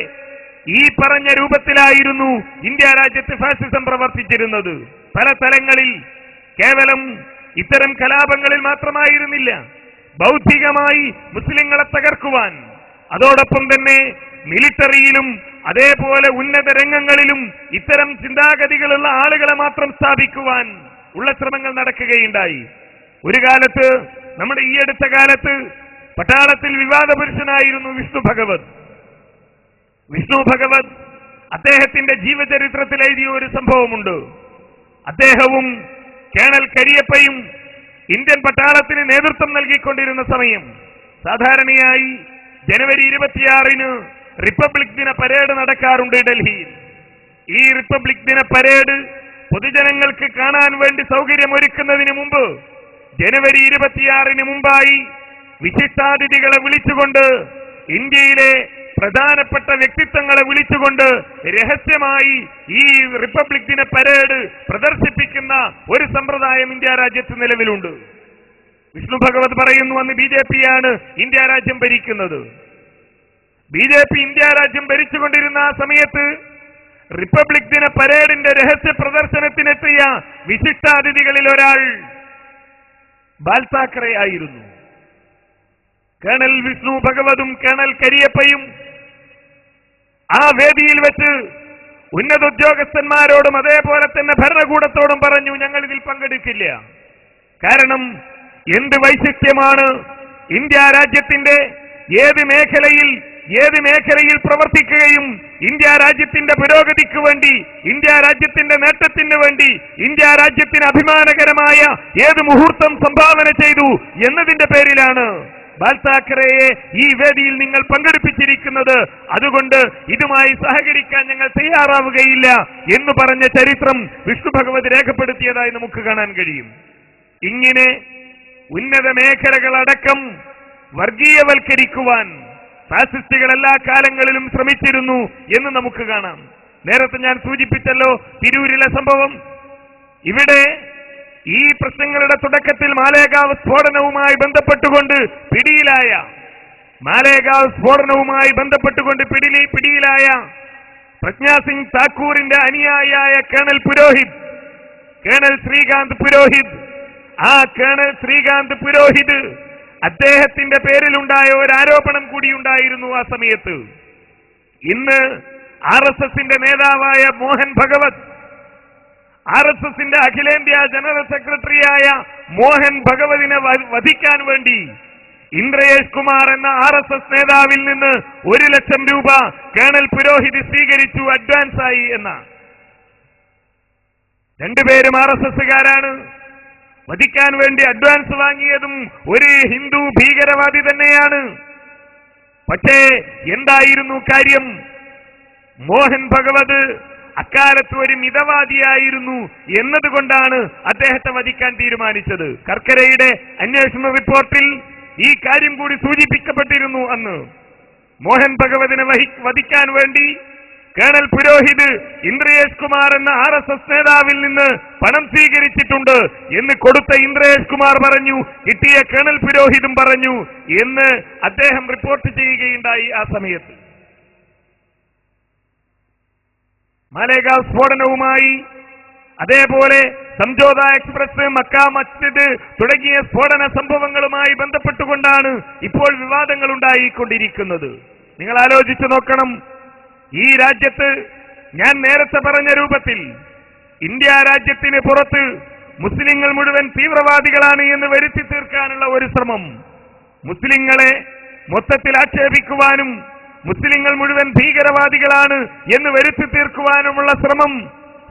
Speaker 4: ഈ പറഞ്ഞ രൂപത്തിലായിരുന്നു ഇന്ത്യ രാജ്യത്ത് ഫാസിസം പ്രവർത്തിച്ചിരുന്നത്. പല തലങ്ങളിൽ കേവലം ഇത്തരം കലാപങ്ങളിൽ മാത്രമായിരുന്നില്ല, ബൗദ്ധികമായി മുസ്ലിങ്ങളെ തകർക്കുവാൻ, അതോടൊപ്പം തന്നെ മിലിറ്ററിയിലും അതേപോലെ ഉന്നത രംഗങ്ങളിലും ഇത്തരം ചിന്താഗതികളുള്ള ആളുകളെ മാത്രം സ്ഥാപിക്കുവാൻ ഉള്ള ശ്രമങ്ങൾ നടക്കുകയുണ്ടായി. ഒരു കാലത്ത്, നമ്മുടെ ഈ അടുത്ത കാലത്ത്, പട്ടാളത്തിൽ വിവാദ പുരുഷനായിരുന്നു വിഷ്ണു ഭഗവത്. വിഷ്ണു ഭഗവത് അദ്ദേഹത്തിന്റെ ജീവചരിത്രത്തിൽ എഴുതിയ ഒരു സംഭവമുണ്ട്. അദ്ദേഹവും കേണൽ കരിയപ്പയും ഇന്ത്യൻ പട്ടാളത്തിന് നേതൃത്വം നൽകിക്കൊണ്ടിരുന്ന സമയം സാധാരണയായി ജനുവരി 26-ന് റിപ്പബ്ലിക് ദിന പരേഡ് നടക്കാറുണ്ട് ഡൽഹിയിൽ. ഈ റിപ്പബ്ലിക് ദിന പരേഡ് പൊതുജനങ്ങൾക്ക് കാണാൻ വേണ്ടി സൗകര്യമൊരുക്കുന്നതിന് മുമ്പ് ജനുവരി 26-ന് മുമ്പായി വിശിഷ്ടാതിഥികളെ വിളിച്ചുകൊണ്ട്, ഇന്ത്യയിലെ പ്രധാനപ്പെട്ട വ്യക്തിത്വങ്ങളെ വിളിച്ചുകൊണ്ട് രഹസ്യമായി ഈ റിപ്പബ്ലിക് ദിന പരേഡ് പ്രദർശിപ്പിക്കുന്ന ഒരു സമ്പ്രദായം ഇന്ത്യ രാജ്യത്ത് നിലവിലുണ്ട്. വിഷ്ണു ഭഗവത് പറയുന്നു, അന്ന് BJP-യാണ് ഇന്ത്യ രാജ്യം ഭരിക്കുന്നത്. BJP ഇന്ത്യ രാജ്യം ഭരിച്ചുകൊണ്ടിരുന്ന ആ സമയത്ത് റിപ്പബ്ലിക് ദിന പരേഡിന്റെ രഹസ്യ പ്രദർശനത്തിനെത്തിയ വിശിഷ്ടാതിഥികളിൽ ഒരാൾ ബാൽ താക്കറെ ആയിരുന്നു. കേണൽ വിഷ്ണു ഭഗവതും കേണൽ കരിയപ്പയും ആ വേദിയിൽ വെച്ച് ഉന്നതോദ്യോഗസ്ഥന്മാരോടും അതേപോലെ തന്നെ ഭരണകൂടത്തോടും പറഞ്ഞു, ഞങ്ങൾ ഇതിൽ പങ്കെടുക്കില്ല. കാരണം എന്ത് വൈശിഷ്ട്യമാണ് ഇന്ത്യ രാജ്യത്തിന്റെ ഏത് മേഖലയിൽ പ്രവർത്തിക്കുകയും ഇന്ത്യ രാജ്യത്തിന്റെ പുരോഗതിക്ക് വേണ്ടി, ഇന്ത്യ രാജ്യത്തിന്റെ നേട്ടത്തിന് വേണ്ടി, ഇന്ത്യ രാജ്യത്തിന് അഭിമാനകരമായ ഏത് മുഹൂർത്തം സംഭാവന ചെയ്തു എന്നതിന്റെ പേരിലാണ് ബാൽ താക്കറെയെ ഈ വേദിയിൽ നിങ്ങൾ പങ്കെടുപ്പിച്ചിരിക്കുന്നത്. അതുകൊണ്ട് ഇതുമായി സഹകരിക്കാൻ ഞങ്ങൾ തയ്യാറാവുകയില്ല എന്ന് പറഞ്ഞ ചരിത്രം വിഷ്ണു ഭഗവത് രേഖപ്പെടുത്തിയതായി നമുക്ക് കാണാൻ കഴിയും. ഇങ്ങനെ ഉന്നത മേഖലകളടക്കം വർഗീയവൽക്കരിക്കുവാൻ ഫാസിസ്റ്റുകൾ എല്ലാ കാലങ്ങളിലും ശ്രമിച്ചിരുന്നു എന്ന് നമുക്ക് കാണാം. നേരത്തെ ഞാൻ സൂചിപ്പിച്ചല്ലോ തിരൂരിലെ സംഭവം. ഇവിടെ ഈ പ്രശ്നങ്ങളുടെ തുടക്കത്തിൽ മാലേഗാവ് സ്ഫോടനവുമായി ബന്ധപ്പെട്ടുകൊണ്ട് പിടിയിലായ പ്രജ്ഞാ സിംഗ് താക്കൂറിന്റെ അനുയായിയായ കേണൽ ശ്രീകാന്ത് പുരോഹിത്, ആ കേണൽ ശ്രീകാന്ത് പുരോഹിത് അദ്ദേഹത്തിന്റെ പേരിലുണ്ടായ ഒരു ആരോപണം കൂടിയുണ്ടായിരുന്നു ആ സമയത്ത്. ഇന്ന് RSSന്റെ നേതാവായ മോഹൻ ഭഗവത്, RSSന്റെ അഖിലേന്ത്യാ ജനറൽ സെക്രട്ടറിയായ മോഹൻ ഭഗവതിനെ വധിക്കാൻ വേണ്ടി ഇന്ദ്രയേഷ് കുമാർ എന്ന RSS നേതാവിൽ നിന്ന് 1 ലക്ഷം രൂപ കേണൽ പുരോഹിത് സ്വീകരിച്ചു അഡ്വാൻസായി എന്ന. രണ്ടുപേരും RSSകാരാണ്. വധിക്കാൻ വേണ്ടി അഡ്വാൻസ് വാങ്ങിയതും ഒരു ഹിന്ദു ഭീകരവാദി തന്നെയാണ്. പക്ഷേ എന്തായിരുന്നു കാര്യം? മോഹൻ ഭഗവത് അക്കാലത്ത് ഒരു മിതവാദിയായിരുന്നു എന്നതുകൊണ്ടാണ് അദ്ദേഹത്തെ വധിക്കാൻ തീരുമാനിച്ചത്. കർക്കരയുടെ അന്വേഷണ റിപ്പോർട്ടിൽ ഈ കാര്യം കൂടി സൂചിപ്പിക്കപ്പെട്ടിരുന്നു. അന്ന് മോഹൻ ഭഗവതിനെ വധിക്കാൻ വേണ്ടി കേണൽ പുരോഹിത് ഇന്ദ്രയേഷ് കുമാർ എന്ന RSS നേതാവിൽ നിന്ന് പണം സ്വീകരിച്ചിട്ടുണ്ട് എന്ന് കൊടുത്ത ഇന്ദ്രയേഷ് കുമാർ പറഞ്ഞു, കിട്ടിയ കേണൽ പുരോഹിതും പറഞ്ഞു എന്ന് അദ്ദേഹം റിപ്പോർട്ട് ചെയ്യുകയുണ്ടായി. ആ സമയത്ത് മാലേഗാവ് സ്ഫോടനവുമായി, അതേപോലെ സംജോത എക്സ്പ്രസ്, മക്ക മസ്ജിദ് തുടങ്ങിയ സ്ഫോടന സംഭവങ്ങളുമായി ബന്ധപ്പെട്ടുകൊണ്ടാണ് ഇപ്പോൾ വിവാദങ്ങൾ ഉണ്ടായിക്കൊണ്ടിരിക്കുന്നത്. നിങ്ങൾ ആലോചിച്ചു നോക്കണം, ഈ രാജ്യത്ത് ഞാൻ നേരത്തെ പറഞ്ഞ രൂപത്തിൽ ഇന്ത്യ രാജ്യത്തിന് പുറത്ത് മുസ്ലിങ്ങൾ മുഴുവൻ തീവ്രവാദികളാണ് എന്ന് വരുത്തി തീർക്കാനുള്ള ഒരു ശ്രമം, മുസ്ലിങ്ങളെ മൊത്തത്തിൽ ആക്ഷേപിക്കുവാനും മുസ്ലിങ്ങൾ മുഴുവൻ ഭീകരവാദികളാണ് എന്ന് വരുത്തി തീർക്കുവാനുമുള്ള ശ്രമം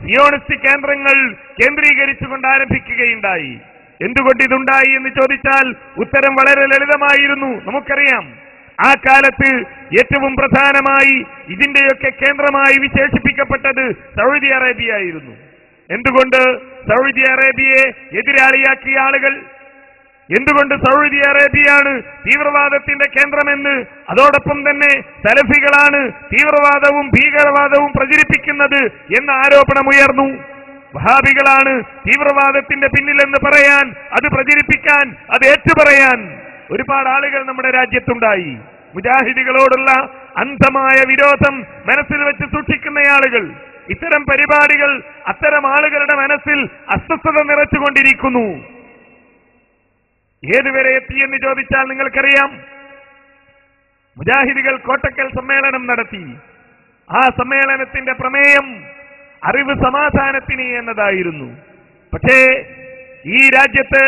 Speaker 4: സിയോണിസ്റ്റ് കേന്ദ്രങ്ങൾ കേന്ദ്രീകരിച്ചുകൊണ്ട് ആരംഭിക്കുകയുണ്ടായി. എന്തുകൊണ്ട് ഇതുണ്ടായി എന്ന് ചോദിച്ചാൽ ഉത്തരം വളരെ ലളിതമായിരുന്നു. നമുക്കറിയാം, ആ കാലത്ത് ഏറ്റവും പ്രധാനമായി ഇതിന്റെയൊക്കെ കേന്ദ്രമായി വിശേഷിപ്പിക്കപ്പെട്ടത് സൗദി അറേബ്യ ആയിരുന്നു. എന്തുകൊണ്ട് സൗദി അറേബ്യയെ എതിരാളിയാക്കിയ ആളുകൾ, എന്തുകൊണ്ട് സൗദി അറേബ്യയാണ് തീവ്രവാദത്തിന്റെ കേന്ദ്രമെന്ന്, അതോടൊപ്പം തന്നെ സലഫികളാണ് തീവ്രവാദവും ഭീകരവാദവും പ്രചരിപ്പിക്കുന്നത് എന്ന ആരോപണമുയർന്നു. വഹാബികളാണ് തീവ്രവാദത്തിന്റെ പിന്നിലെന്ന് പറയാൻ, അത് പ്രചരിപ്പിക്കാൻ, അത് ഏറ്റുപറയാൻ ഒരുപാട് ആളുകൾ നമ്മുടെ രാജ്യത്തുണ്ടായി. മുജാഹിദുകളോടുള്ള അന്ധമായ വിരോധം മനസ്സിൽ വെച്ച് സൂക്ഷിക്കുന്ന ആളുകൾ, ഇത്തരം പരിപാടികൾ അത്തരം ആളുകളുടെ മനസ്സിൽ അസ്വസ്ഥത നിറച്ചുകൊണ്ടിരിക്കുന്നു. ഏതുവരെ എത്തിയെന്ന് ചോദിച്ചാൽ നിങ്ങൾക്കറിയാം, മുജാഹിദുകൾ കോട്ടക്കൽ സമ്മേളനം നടത്തി. ആ സമ്മേളനത്തിന്റെ പ്രമേയം അറിവ് സമാധാനത്തിന് എന്നതായിരുന്നു. പക്ഷേ ഈ രാജ്യത്ത്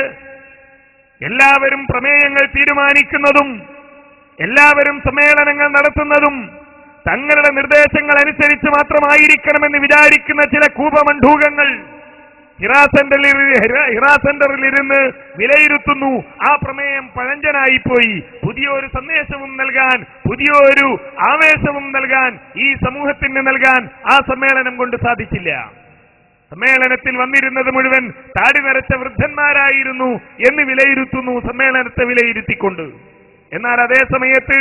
Speaker 4: എല്ലാവരും പ്രമേയങ്ങൾ തീരുമാനിക്കുന്നതും എല്ലാവരും സമ്മേളനങ്ങൾ നടത്തുന്നതും തങ്ങളുടെ നിർദ്ദേശങ്ങൾ അനുസരിച്ച് മാത്രമായിരിക്കണമെന്ന് വിചാരിക്കുന്ന ചില കൂപമണ്ഡൂകങ്ങൾ ഹിറാ സെന്ററിൽ ഇരുന്ന് വിലയിരുത്തുന്നു. ആ പ്രമേയം പഴഞ്ചനായിപ്പോയി. പുതിയൊരു സന്ദേശവും നൽകാൻ, പുതിയൊരു ആവേശവും നൽകാൻ, ഈ സമൂഹത്തിന് നൽകാൻ ആ സമ്മേളനം കൊണ്ട് സാധിച്ചില്ല. സമ്മേളനത്തിൽ വന്നിരുന്നത് മുഴുവൻ താടി നരച്ച വൃദ്ധന്മാരായിരുന്നു എന്ന് വിലയിരുത്തുന്നു സമ്മേളനത്തെ വിലയിരുത്തിക്കൊണ്ട്. എന്നാൽ അതേ സമയത്ത്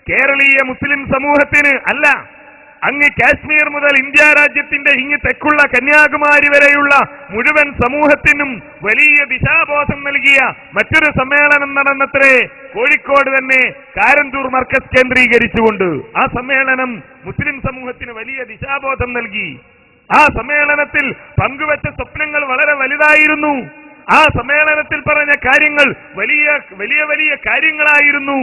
Speaker 4: കേരളീയ മുസ്ലിം സമൂഹത്തിന് അല്ല, അങ്ങ് കാശ്മീർ മുതൽ ഇന്ത്യ രാജ്യത്തിന്റെ ഇങ്ങ് തെക്കുള്ള കന്യാകുമാരി വരെയുള്ള മുഴുവൻ സമൂഹത്തിനും വലിയ ദിശാബോധം നൽകിയ മറ്റൊരു സമ്മേളനം നടന്നത്രേ കോഴിക്കോട് തന്നെ കാരന്തൂർ മർക്കസ് കേന്ദ്രീകരിച്ചുകൊണ്ട്. ആ സമ്മേളനം മുസ്ലിം സമൂഹത്തിന് വലിയ ദിശാബോധം നൽകി. ആ സമ്മേളനത്തിൽ പങ്കുവച്ച സ്വപ്നങ്ങൾ വളരെ വലുതായിരുന്നു. ആ സമ്മേളനത്തിൽ പറഞ്ഞ കാര്യങ്ങൾ വലിയ വലിയ വലിയ കാര്യങ്ങളായിരുന്നു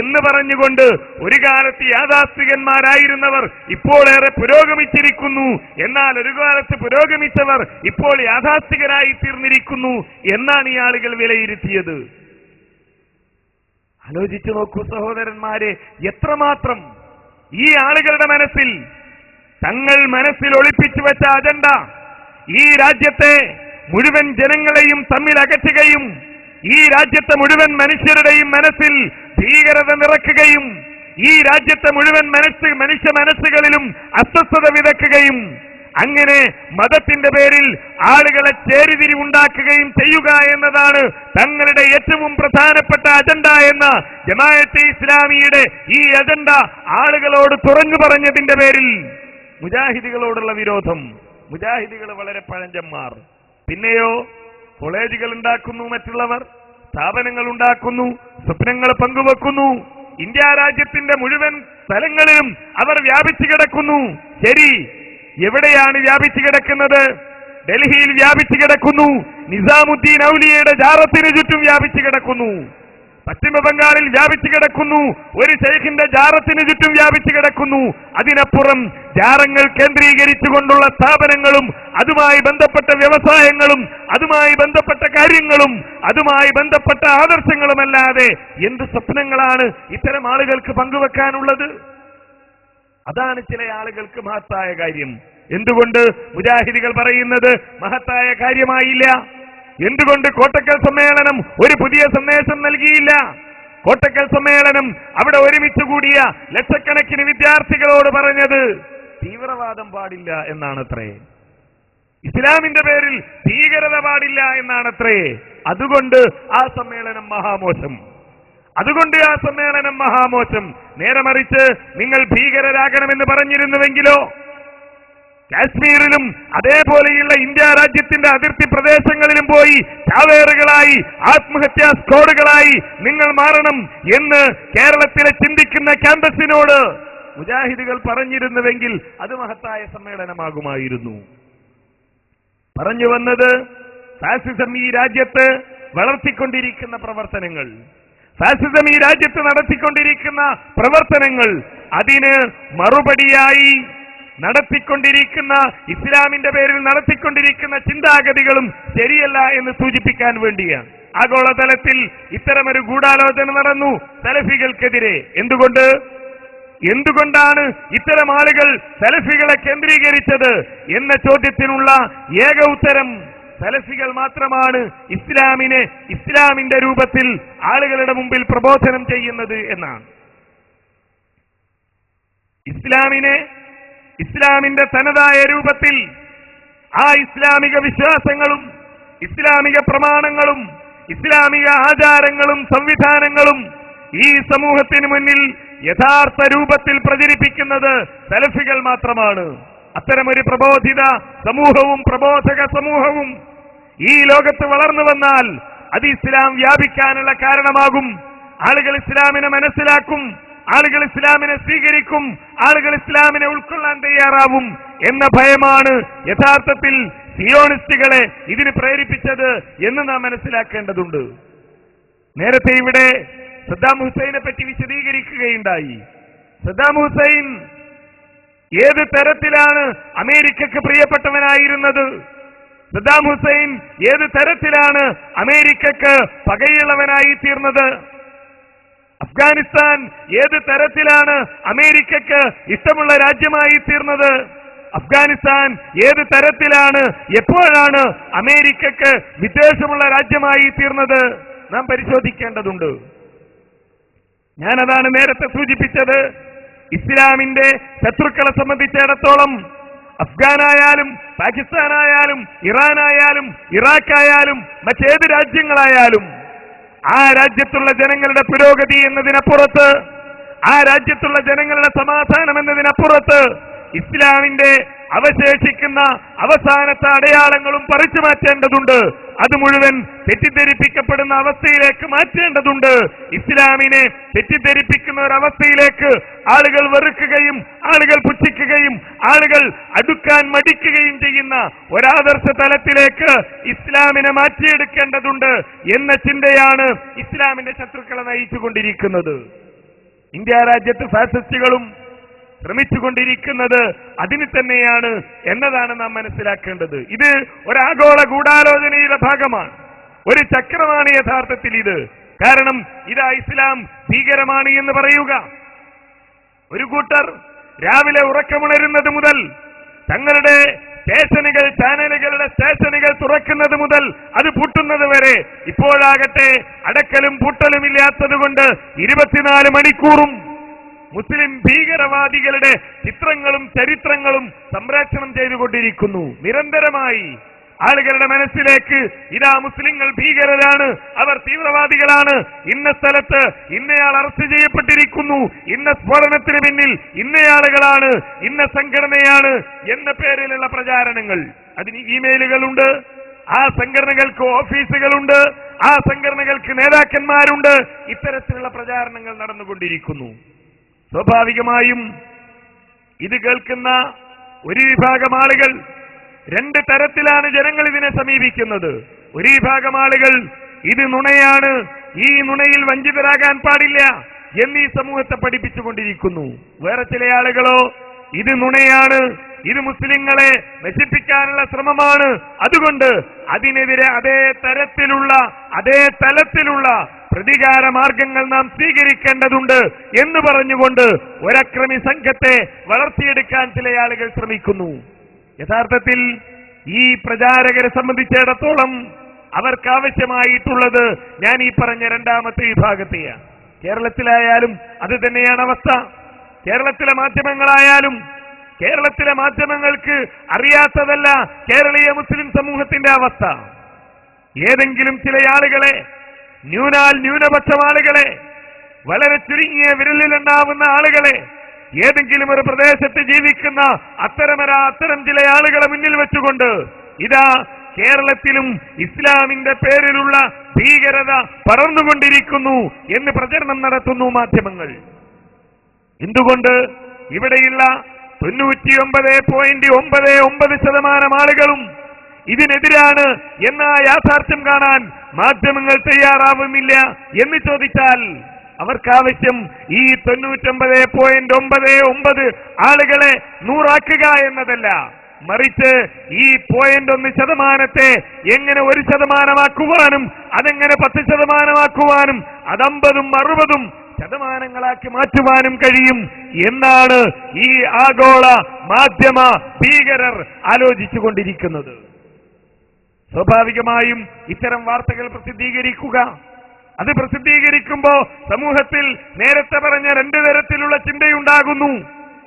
Speaker 4: എന്ന് പറഞ്ഞുകൊണ്ട് ഒരു കാലത്ത് യാഥാസ്ഥികന്മാരായിരുന്നവർ ഇപ്പോൾ ഏറെ പുരോഗമിച്ചിരിക്കുന്നു, എന്നാൽ ഒരു കാലത്ത് പുരോഗമിച്ചവർ ഇപ്പോൾ യാഥാസ്ഥികരായി തീർന്നിരിക്കുന്നു എന്നാണ് ഈ ആളുകൾ വിലയിരുത്തിയത്. ആലോചിച്ചു നോക്കൂ സഹോദരന്മാരെ, എത്രമാത്രം ഈ ആളുകളുടെ മനസ്സിൽ തങ്ങൾ മനസ്സിൽ ഒളിപ്പിച്ചു വെച്ച അജണ്ട ഈ രാജ്യത്തെ മുഴുവൻ ജനങ്ങളെയും തമ്മിൽ അകറ്റുകയും ഈ രാജ്യത്തെ മുഴുവൻ മനുഷ്യരുടെയും മനസ്സിൽ ഭീകരത നിറക്കുകയും ഈ രാജ്യത്തെ മുഴുവൻ മനുഷ്യ മനസ്സുകളിലും അസ്വസ്ഥത വിതക്കുകയും അങ്ങനെ മതത്തിന്റെ പേരിൽ ആളുകളെ ചേരിതിരിവുണ്ടാക്കുകയും ചെയ്യുക എന്നതാണ് തങ്ങളുടെ ഏറ്റവും പ്രധാനപ്പെട്ട അജണ്ട എന്ന ജമാഅത്തെ ഇസ്ലാമിയുടെ ഈ അജണ്ട ആളുകളോട് തുറന്നു പറഞ്ഞതിന്റെ പേരിൽ മുജാഹിദുകളോടുള്ള വിരോധം. മുജാഹിദുകൾ വളരെ പഴഞ്ചന്മാർ. പിന്നെയോ കോളേജുകൾ ഉണ്ടാക്കുന്നു, മറ്റുള്ളവർ സ്ഥാപനങ്ങൾ ഉണ്ടാക്കുന്നു, സ്വപ്നങ്ങൾ പങ്കുവെക്കുന്നു. ഇന്ത്യ രാജ്യത്തിന്റെ മുഴുവൻ സ്ഥലങ്ങളിലും അവർ വ്യാപിച്ചു കിടക്കുന്നു. ശരി, എവിടെയാണ് വ്യാപിച്ചു കിടക്കുന്നത്? ഡൽഹിയിൽ വ്യാപിച്ചു കിടക്കുന്നു, നിസാമുദ്ദീൻ ഔലിയയുടെ ജാറത്തിന് ചുറ്റും വ്യാപിച്ചു കിടക്കുന്നു. പശ്ചിമ ബംഗാളിൽ വ്യാപിച്ചു കിടക്കുന്നു, ഒരു ശൈഖിന്റെ ജാറത്തിന് ചുറ്റും വ്യാപിച്ചു കിടക്കുന്നു. അതിനപ്പുറം ജാറങ്ങൾ കേന്ദ്രീകരിച്ചുകൊണ്ടുള്ള സ്ഥാപനങ്ങളും അതുമായി ബന്ധപ്പെട്ട വ്യവസായങ്ങളും അതുമായി ബന്ധപ്പെട്ട കാര്യങ്ങളും അതുമായി ബന്ധപ്പെട്ട ആദർശങ്ങളുമല്ലാതെ എന്ത് സ്വപ്നങ്ങളാണ് ഇത്തരം ആളുകൾക്ക് പങ്കുവെക്കാനുള്ളത്? അതാണ് ചില ആളുകൾക്ക് മഹത്തായ കാര്യം. എന്തുകൊണ്ട് മുജാഹിദുകൾ പറയുന്നത് മഹത്തായ കാര്യമായില്ല? എന്തുകൊണ്ട് കോട്ടക്കൽ സമ്മേളനം ഒരു പുതിയ സന്ദേശം നൽകിയില്ല? കോട്ടക്കൽ സമ്മേളനം അവിടെ ഒരുമിച്ച് കൂടിയ ലക്ഷക്കണക്കിന് വിദ്യാർത്ഥികളോട് പറഞ്ഞത് തീവ്രവാദം പാടില്ല എന്നാണത്രേ, ഇസ്ലാമിന്റെ പേരിൽ ഭീകരത പാടില്ല എന്നാണത്രേ. അതുകൊണ്ട് ആ സമ്മേളനം മഹാമോശം, അതുകൊണ്ട് ആ സമ്മേളനം മഹാമോശം. നേരെ മറിച്ച് നിങ്ങൾ ഭീകരരാകണമെന്ന് പറഞ്ഞിരുന്നുവെങ്കിലോ കാശ്മീരിലും അതേപോലെയുള്ള ഇന്ത്യ രാജ്യത്തിന്റെ അതിർത്തി പ്രദേശങ്ങളിലും പോയി ചാവേറുകളായി ആത്മഹത്യാ സ്ക്വാഡുകളായി നിങ്ങൾ മാറണം എന്ന് കേരളത്തിലെ ചിന്തിക്കുന്ന ക്യാമ്പസിനോട് മുജാഹിദുകൾ പറഞ്ഞിരുന്നുവെങ്കിൽ അത് മഹത്തായ സമ്മേളനമാകുമായിരുന്നു. പറഞ്ഞു വന്നത് ഫാസിസം ഈ രാജ്യത്ത് വളർത്തിക്കൊണ്ടിരിക്കുന്ന പ്രവർത്തനങ്ങൾ, ഫാസിസം ഈ രാജ്യത്ത് നടത്തിക്കൊണ്ടിരിക്കുന്ന പ്രവർത്തനങ്ങൾ, അതിന് മറുപടിയായി നടത്തിക്കൊണ്ടിരിക്കുന്ന ഇസ്ലാമിന്റെ പേരിൽ നടത്തിക്കൊണ്ടിരിക്കുന്ന ചിന്താഗതികളും ശരിയല്ല എന്ന് സൂചിപ്പിക്കാൻ വേണ്ടിയാണ്. ആഗോളതലത്തിൽ ഇത്തരമൊരു ഗൂഢാലോചന നടന്നു സലഫികൾക്കെതിരെ. എന്തുകൊണ്ടാണ് ഇത്തരം ആളുകൾ സലഫികളെ കേന്ദ്രീകരിച്ചത് എന്ന ചോദ്യത്തിനുള്ള ഏക ഉത്തരം സലഫികൾ മാത്രമാണ് ഇസ്ലാമിന്റെ രൂപത്തിൽ ആളുകളുടെ മുമ്പിൽ പ്രബോധനം ചെയ്യുന്നത് എന്നാണ്. ഇസ്ലാമിന്റെ തനതായ രൂപത്തിൽ ആ ഇസ്ലാമിക വിശ്വാസങ്ങളും ഇസ്ലാമിക പ്രമാണങ്ങളും ഇസ്ലാമിക ആചാരങ്ങളും സംവിധാനങ്ങളും ഈ സമൂഹത്തിന് മുന്നിൽ യഥാർത്ഥ രൂപത്തിൽ പ്രചരിപ്പിക്കുന്നത് സലഫികൾ മാത്രമാണ്. അത്തരമൊരു പ്രബോധിത സമൂഹവും പ്രബോധക സമൂഹവും ഈ ലോകത്ത് വളർന്നു വന്നാൽ അത് ഇസ്ലാം വ്യാപിക്കാനുള്ള കാരണമാകും. ആളുകൾ ഇസ്ലാമിനെ മനസ്സിലാക്കും, ആളുകൾ ഇസ്ലാമിനെ സ്വീകരിക്കും, ആളുകൾ ഇസ്ലാമിനെ ഉൾക്കൊള്ളാൻ തയ്യാറാവും എന്ന ഭയമാണ് യഥാർത്ഥത്തിൽ സിയോണിസ്റ്റുകളെ ഇതിന് പ്രേരിപ്പിച്ചത് എന്ന് നാം മനസ്സിലാക്കേണ്ടതുണ്ട്. നേരത്തെ ഇവിടെ സദ്ദാം ഹുസൈനെ പറ്റി വിശദീകരിക്കുകയുണ്ടായി. സദ്ദാം ഹുസൈൻ ഏത് തരത്തിലാണ് അമേരിക്കക്ക് പ്രിയപ്പെട്ടവനായിരുന്നത്? സദ്ദാം ഹുസൈൻ ഏത് തരത്തിലാണ് അമേരിക്കക്ക് പകയുള്ളവനായി തീർന്നത്? അഫ്ഗാനിസ്ഥാൻ ഏത് തരത്തിലാണ് അമേരിക്കക്ക് ഇഷ്ടമുള്ള രാജ്യമായി തീർന്നത്? അഫ്ഗാനിസ്ഥാൻ ഏത് തരത്തിലാണ് എപ്പോഴാണ് അമേരിക്കക്ക് വിദ്വേഷമുള്ള രാജ്യമായി തീർന്നത്? നാം പരിശോധിക്കേണ്ടതുണ്ട്. ഞാനതാണ് നേരത്തെ സൂചിപ്പിച്ചത്. ഇസ്ലാമിന്റെ ശത്രുക്കളെ സംബന്ധിച്ചിടത്തോളം അഫ്ഗാനായാലും പാകിസ്ഥാനായാലും ഇറാനായാലും ഇറാഖായാലും മറ്റേത് രാജ്യങ്ങളായാലും ആ രാജ്യത്തുള്ള ജനങ്ങളുടെ പുരോഗതി എന്നതിനപ്പുറത്ത്, ആ രാജ്യത്തുള്ള ജനങ്ങളുടെ സമാധാനം എന്നതിനപ്പുറത്ത് ഇസ്ലാമിന്റെ അവശേഷിക്കുന്ന അവസാനത്തെ അടയാളങ്ങളും പറിച്ചു മാറ്റേണ്ടതുണ്ട്. അത് മുഴുവൻ തെറ്റിദ്ധരിപ്പിക്കപ്പെടുന്ന അവസ്ഥയിലേക്ക് മാറ്റേണ്ടതുണ്ട്. ഇസ്ലാമിനെ തെറ്റിദ്ധരിപ്പിക്കുന്ന ഒരവസ്ഥയിലേക്ക് ആളുകൾ വെറുക്കുകയും ആളുകൾ പുച്ഛിക്കുകയും ആളുകൾ അടുക്കാൻ മടിക്കുകയും ചെയ്യുന്ന ഒരാദർശ തലത്തിലേക്ക് ഇസ്ലാമിനെ മാറ്റിയെടുക്കേണ്ടതുണ്ട് എന്ന ചിന്തയാണ് ഇസ്ലാമിന്റെ ശത്രുക്കളെ നയിച്ചുകൊണ്ടിരിക്കുന്നത്. ഇന്ത്യ രാജ്യത്ത് ഫാസിസ്റ്റുകളും ശ്രമിച്ചുകൊണ്ടിരിക്കുന്നത് അതിന് തന്നെയാണ് എന്നതാണ് നാം മനസ്സിലാക്കേണ്ടത്. ഇത് ഒരാഗോള ഗൂഢാലോചനയുടെ ഭാഗമാണ്, ഒരു ചക്രമാണ് യഥാർത്ഥത്തിൽ ഇത്. കാരണം ഇതാ ഇസ്ലാം ഭീകരമാണ് എന്ന് പറയുക. ഒരു കൂട്ടർ രാവിലെ ഉറക്കമുണരുന്നത് മുതൽ തങ്ങളുടെ സ്റ്റേഷനുകൾ, ചാനലുകളുടെ സ്റ്റേഷനുകൾ തുറക്കുന്നത് മുതൽ അത് പൂട്ടുന്നത് വരെ, ഇപ്പോഴാകട്ടെ അടക്കലും പൂട്ടലും ഇല്ലാത്തത് കൊണ്ട് 24 മണിക്കൂറും മുസ്ലിം ഭീകരവാദികളുടെ ചിത്രങ്ങളും ചരിത്രങ്ങളും സംപ്രേഷണം ചെയ്തുകൊണ്ടിരിക്കുന്നു. നിരന്തരമായി ആളുകളുടെ മനസ്സിലേക്ക് ഇതാ മുസ്ലിങ്ങൾ ഭീകരരാണ്, അവർ തീവ്രവാദികളാണ്, ഇന്ന സ്ഥലത്ത് ഇന്നയാൾ അറസ്റ്റ് ചെയ്യപ്പെട്ടിരിക്കുന്നു, ഇന്ന സ്ഫോടനത്തിന് പിന്നിൽ ഇന്നയാളുകളാണ്, ഇന്ന സംഘടനയാണ് എന്ന പേരിലുള്ള പ്രചാരണങ്ങൾ. അതിന് ഇമെയിലുകളുണ്ട്, ആ സംഘടനകൾക്ക് ഓഫീസുകളുണ്ട്, ആ സംഘടനകൾക്ക് നേതാക്കന്മാരുണ്ട്. ഇത്തരത്തിലുള്ള പ്രചാരണങ്ങൾ നടന്നുകൊണ്ടിരിക്കുന്നു. സ്വാഭാവികമായും ഇത് കേൾക്കുന്ന ഒരു വിഭാഗം ആളുകൾ, 2 തരത്തിലാണ് ജനങ്ങൾ ഇതിനെ സമീപിക്കുന്നത്. ഒരു വിഭാഗം ആളുകൾ ഇത് നുണയാണ്, ഈ നുണയിൽ വഞ്ചിതരാകാൻ പാടില്ല എന്നീ സമൂഹത്തെ പഠിപ്പിച്ചുകൊണ്ടിരിക്കുന്നു. വേറെ ചില ആളുകളോ ഇത് നുണയാണ്, ഇത് മുസ്ലിങ്ങളെ നശിപ്പിക്കാനുള്ള ശ്രമമാണ്, അതുകൊണ്ട് അതിനെതിരെ അതേ തലത്തിലുള്ള പ്രതികാര മാർഗങ്ങൾ നാം സ്വീകരിക്കേണ്ടതുണ്ട് എന്ന് പറഞ്ഞുകൊണ്ട് ഒരക്രമി സംഘത്തെ വളർത്തിയെടുക്കാൻ ചില ആളുകൾ ശ്രമിക്കുന്നു. യഥാർത്ഥത്തിൽ ഈ പ്രചാരകരെ സംബന്ധിച്ചിടത്തോളം അവർക്കാവശ്യമായിട്ടുള്ളത് ഞാൻ ഈ പറഞ്ഞ രണ്ടാമത്തെ വിഭാഗത്തെയാണ്. കേരളത്തിലായാലും അത് തന്നെയാണ് അവസ്ഥ. കേരളത്തിലെ മാധ്യമങ്ങളായാലും കേരളത്തിലെ മാധ്യമങ്ങൾക്ക് അറിയാത്തതല്ല കേരളീയ മുസ്ലിം സമൂഹത്തിന്റെ അവസ്ഥ. ഏതെങ്കിലും ചില ആളുകളെ, ന്യൂനപക്ഷം ആളുകളെ, വളരെ ചുരുങ്ങിയ വിരലിലുണ്ടാവുന്ന ആളുകളെ, ഏതെങ്കിലും ഒരു പ്രദേശത്ത് ജീവിക്കുന്ന അത്തരം ചില ആളുകളെ മുന്നിൽ വെച്ചുകൊണ്ട് ഇതാ കേരളത്തിലും ഇസ്ലാമിന്റെ പേരിലുള്ള ഭീകരത പടർന്നുകൊണ്ടിരിക്കുന്നു എന്ന് പ്രചരണം നടത്തുന്നു മാധ്യമങ്ങൾ. എന്തുകൊണ്ട്? ഇവിടെയുള്ള 99.99% ആളുകളും ഇതിനെതിരാണ് എന്ന യാഥാർത്ഥ്യം കാണാൻ മാധ്യമങ്ങൾ തയ്യാറാവുന്നില്ല എന്ന് ചോദിച്ചാൽ അവർക്കാവശ്യം ഈ 99.99 ആളുകളെ 100 എന്നതല്ല, മറിച്ച് ഈ 0.1% എങ്ങനെ 1% അതെങ്ങനെ 10% അത് 50-60 ശതമാനങ്ങളാക്കി മാറ്റുവാനും കഴിയും എന്നാണ് ഈ ആഗോള മാധ്യമ ഭീകരർ ആലോചിച്ചുകൊണ്ടിരിക്കുന്നത്. സ്വാഭാവികമായും ഇത്തരം വാർത്തകൾ പ്രസിദ്ധീകരിക്കുക, അത് പ്രസിദ്ധീകരിക്കുമ്പോ സമൂഹത്തിൽ നേരത്തെ പറഞ്ഞ 2 തരത്തിലുള്ള ചിന്തയുണ്ടാകുന്നു.